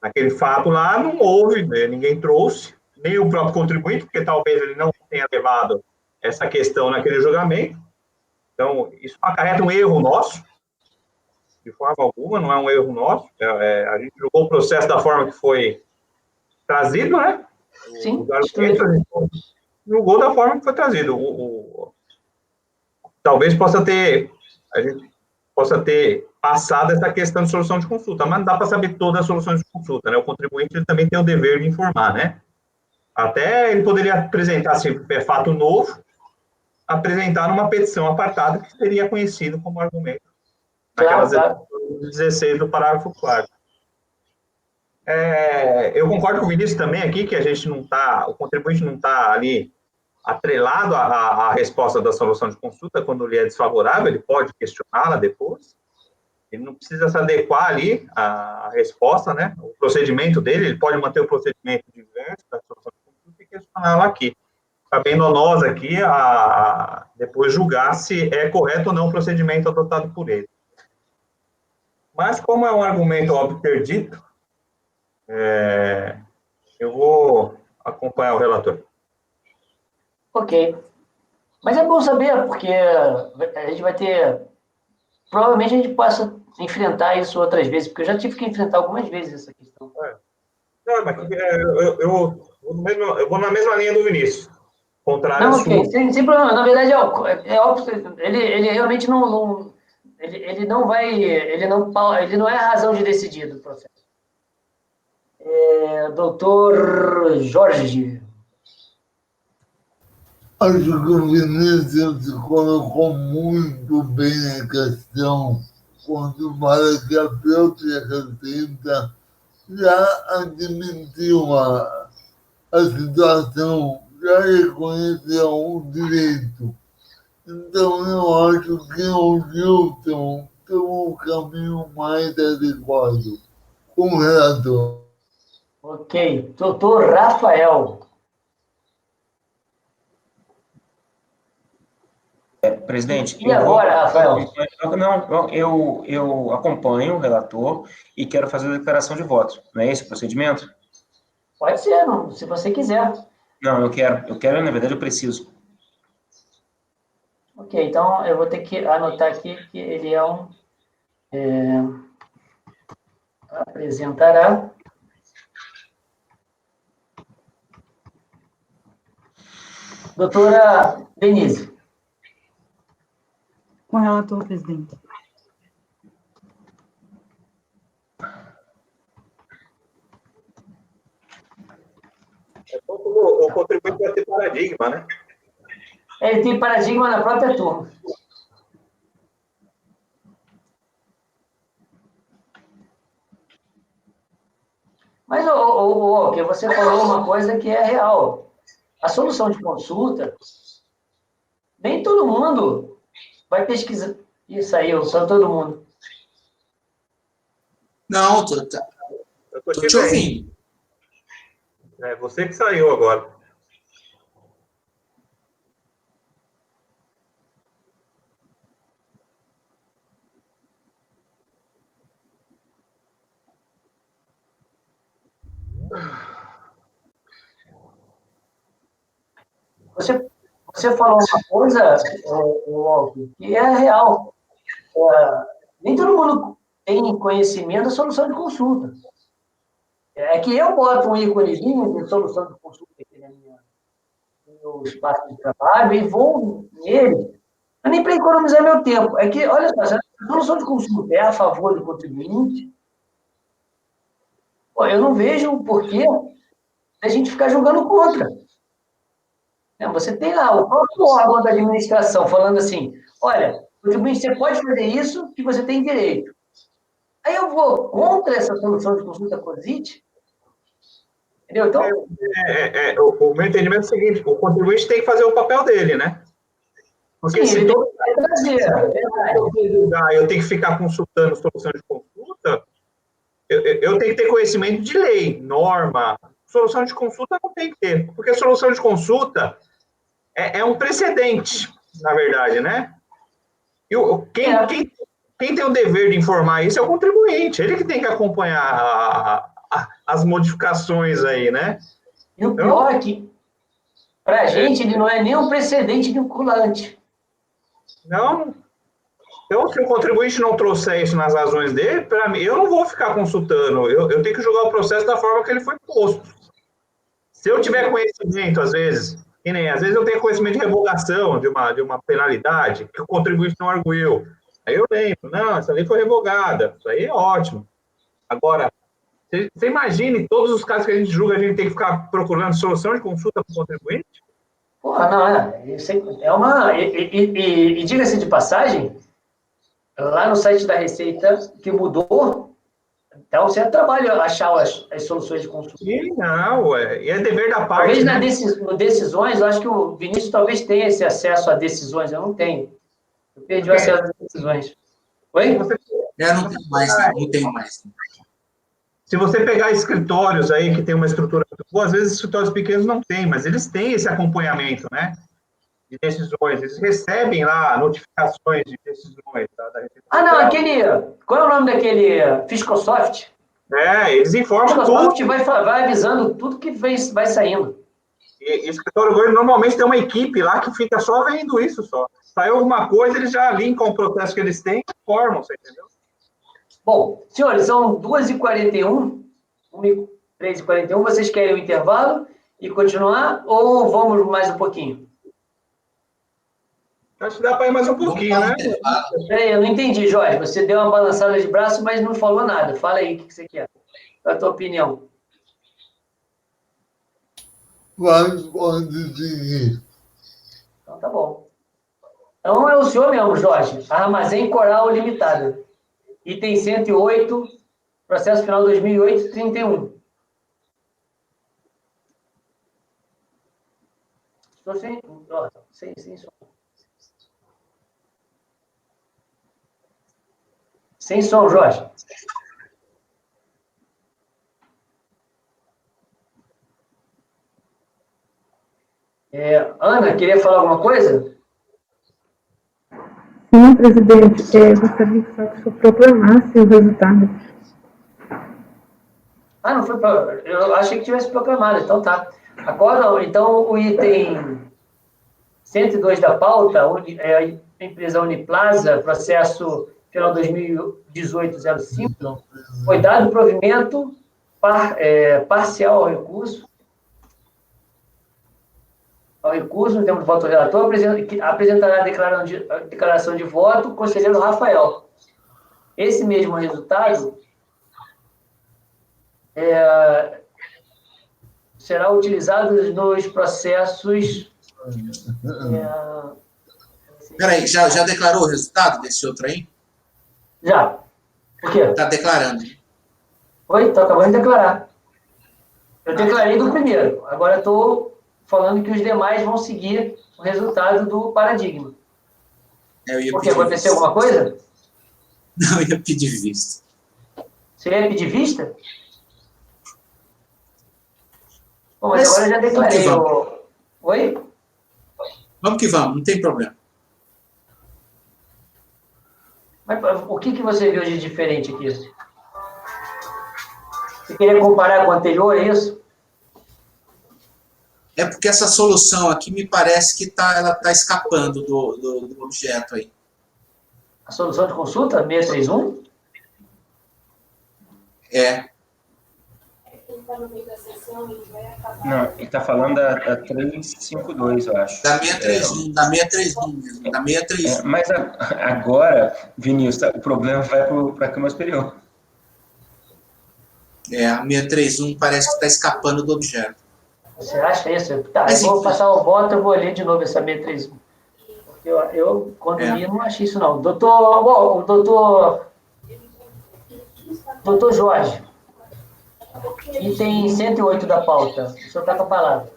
Naquele fato lá não houve, né? Ninguém trouxe, nem o próprio contribuinte, porque talvez ele não tenha levado essa questão naquele julgamento. Então, isso acarreta um erro nosso, de forma alguma, não é um erro nosso. A gente julgou o processo da forma que foi trazido, né? Sim. Os argumentos, a gente julgou da forma que foi trazido. Talvez a gente possa ter passado essa questão de solução de consulta, mas não dá para saber todas as soluções de consulta, né? O contribuinte ele também tem o dever de informar, né? Até ele poderia apresentar, se é fato novo, apresentar uma petição apartada que seria conhecido como argumento. Naquelas Claro. 16 do parágrafo 4º. Eu concordo com o Vinícius também aqui, que o contribuinte não está ali atrelado à resposta da solução de consulta quando lhe é desfavorável, ele pode questioná-la depois, ele não precisa se adequar ali à resposta, né? O procedimento dele, ele pode manter o procedimento diverso da solução de consulta e questioná-la aqui. Cabendo a nós aqui depois julgar se é correto ou não o procedimento adotado por ele. Mas, como é um argumento óbvio ter dito, eu vou acompanhar o relator. Ok. Mas é bom saber, porque a gente vai ter... Provavelmente a gente possa enfrentar isso outras vezes, porque eu já tive que enfrentar algumas vezes essa questão. Não, mas eu vou na mesma linha do Vinícius. Contrário não, ok, sem problema. Na verdade, é óbvio, ele realmente não ele não vai, ele não é a razão de decidir do processo. Doutor Jorge. Acho que o Vinícius colocou muito bem a questão quando fala que a própria Receita já admitiu a situação, já reconheceu o direito. Então, eu acho que o Gilton tomou o caminho mais adequado, com o relator. Ok. Doutor Rafael. Presidente, E agora, Rafael? Eu acompanho o relator e quero fazer a declaração de voto. Não é esse o procedimento? Pode ser, não, se você quiser. Não, eu quero, na verdade, eu preciso. Ok, então eu vou ter que anotar aqui que ele apresentará. Doutora Denise. com o relator, presidente. O contribuinte vai ter paradigma, né? Ele tem paradigma na própria turma. Mas, que você falou uma coisa que é real. A solução de consulta, nem todo mundo vai pesquisar. Isso aí, eu sou todo mundo. Não, tô te ouvindo. É você que saiu agora. Você falou uma coisa, Walter, que é real. Nem todo mundo tem conhecimento da solução de consulta. É que eu boto um íconezinho de solução de consulta aqui no meu espaço de trabalho e vou nele, mas nem para economizar meu tempo. É que, olha só, a solução de consulta é a favor do contribuinte, pô, eu não vejo o porquê da gente ficar jogando contra. Você tem lá o próprio órgão da administração falando assim, olha, contribuinte, você pode fazer isso que você tem direito. Aí eu vou contra essa solução de consulta COSIT, entendeu? Então, o meu entendimento é o seguinte, o contribuinte tem que fazer o papel dele, né? Porque sim, se ele todo tem que trazer, é verdade. eu tenho que ficar consultando solução de consulta, eu tenho que ter conhecimento de lei, norma. Solução de consulta não tem que ter, porque solução de consulta é um precedente, na verdade, né? E quem tem o dever de informar isso é o contribuinte, ele que tem que acompanhar as modificações aí, né? E o pior é que, para a gente, ele não é nem um precedente vinculante. Não. Então, se o contribuinte não trouxer isso nas razões dele, para mim, eu não vou ficar consultando. Eu tenho que julgar o processo da forma que ele foi posto. Se eu tiver conhecimento, às vezes, às vezes eu tenho conhecimento de revogação de uma penalidade que o contribuinte não arguiu. Aí eu lembro, não, essa lei foi revogada. Isso aí é ótimo. Agora, você imagine todos os casos que a gente julga, a gente tem que ficar procurando solução de consulta para o contribuinte? Porra, não, isso é uma... E diga-se de passagem, lá no site da Receita, que mudou, então você trabalha achar as soluções de consulta. Sim, não, e é dever da parte. Talvez no decisões, eu acho que o Vinícius talvez tenha esse acesso a decisões, eu não tenho. Eu perdi o acesso às decisões. Oi? Não tenho mais. Se você pegar escritórios aí que tem uma estrutura muito boa, às vezes escritórios pequenos não têm, mas eles têm esse acompanhamento, né? De decisões, eles recebem lá notificações de decisões da Receita Federal. Qual é o nome daquele Fiscosoft? Eles informam tudo. O Fiscosoft vai avisando tudo que vai saindo. E escritório governo normalmente tem uma equipe lá que fica só vendo isso só. Saiu alguma coisa, eles já linkam o processo que eles têm e informam, você entendeu? Bom, senhores, são 2h41, 3h41, vocês querem o intervalo e continuar ou vamos mais um pouquinho? Acho que dá para ir mais um pouquinho, né? Peraí, eu não entendi, Jorge. Você deu uma balançada de braço, mas não falou nada. Fala aí o que você quer. Qual é a tua opinião? Pode seguir. Então tá bom. Então é o senhor mesmo, Jorge. Armazém Coral Limitada. Item 108, processo final 2008, 31. Estou sem som. Sem som, Jorge. Ana, queria falar alguma coisa? Sim, presidente. Gostaria só que o senhor proclamasse o resultado. Não foi. Eu achei que tivesse proclamado, então tá. Agora, então, o item 102 da pauta, a empresa Uniplaza, processo final 2018-05, foi dado provimento parcial ao recurso. ao recurso, no termo de voto do relator, apresentará a declaração de voto o conselheiro Rafael. Esse mesmo resultado será utilizado nos processos... Peraí, já declarou o resultado desse outro aí? Já. Por quê? Está declarando. Oi, estou acabando de declarar. Eu declarei do primeiro. Agora estou falando que os demais vão seguir o resultado do paradigma. Porque aconteceu alguma coisa? Não, eu ia pedir vista. Você ia pedir vista? Bom, mas agora eu já declarei. Oi? Vamos que vamos, não tem problema. Mas o que você viu de diferente aqui? Você queria comparar com o anterior, é isso? É porque essa solução aqui me parece que ela está escapando do objeto aí. A solução de consulta, 631? É. Não, ele está falando da 352, eu acho. Da 631, da 631 mesmo, da 631. Mas agora, Vinícius, o problema vai para a Câmara Superior. A 631 parece que está escapando do objeto. Você acha isso? Tá, eu vou passar o voto, eu vou ler de novo essa 631. Porque eu quando li, não achei isso, não. Doutor Jorge, item 108 da pauta. O senhor está com a palavra.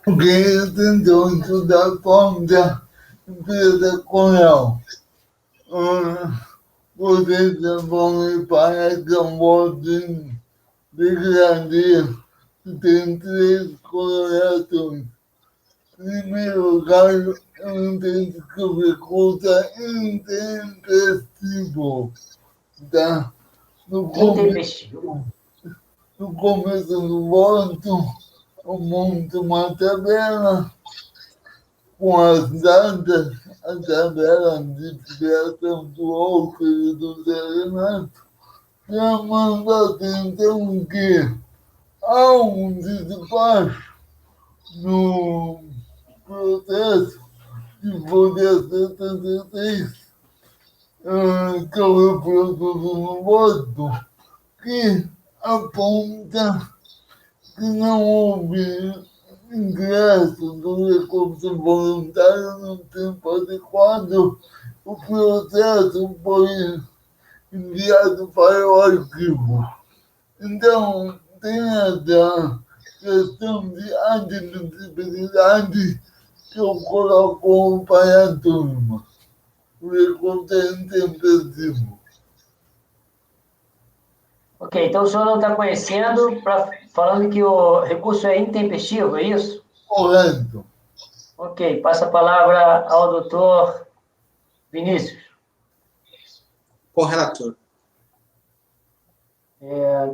Porque tentou estudar pauta empresa com ela. Vocês vão para que eu vote declarativo. Tem 3 colorações. Em primeiro lugar, eu entendo que o recurso é intempestivo. Tá? No começo do voto, eu monto uma tabela com as datas, a tabela de criação do Walker e do Serenato, chamando a atenção que há um despacho no processo de Folha 76, que eu reproduzo no voto, que aponta que não houve ingresso do recurso voluntário no tempo adequado. O processo foi enviado para o arquivo. Então, tem essa questão de admissibilidade que eu coloco para a turma. O recurso é intempestivo. Ok, então o senhor não está conhecendo, falando que o recurso é intempestivo, é isso? Correto. Ok, passa a palavra ao doutor Vinícius. Correlator.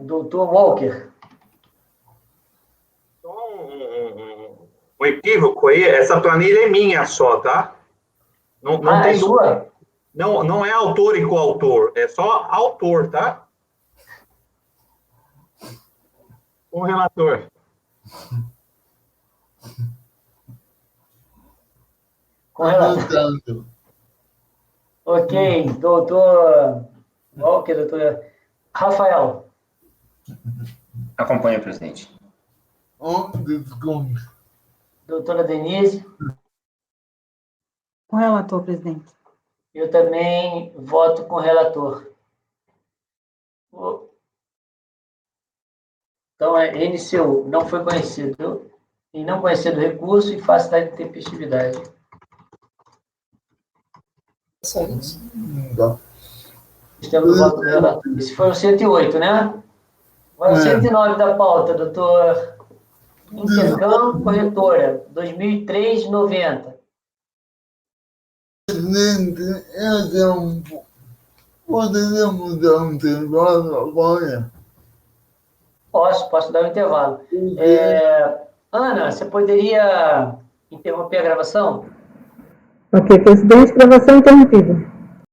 Doutor Walker. Um equívoco aí, essa planilha é minha só, tá? Não tem sua? Não é autor e coautor, é só autor, tá? Com o relator. Com relator. Ok, doutor Walker, doutor Rafael. Acompanha, presidente. Doutora Denise. Com o relator, presidente. Eu também voto com o relator. Então, NCU, não foi conhecido. E não conhecido o recurso e facilidade de tempestividade. Só isso. Temos o voto do relator. Esse foi o 108, né? Agora o 109 da pauta, doutor Intercam, corretora, 2003-90. Presidente, poderíamos dar um intervalo agora? Posso dar um intervalo. Ana, você poderia interromper a gravação? Ok, presidente, gravação interrompida.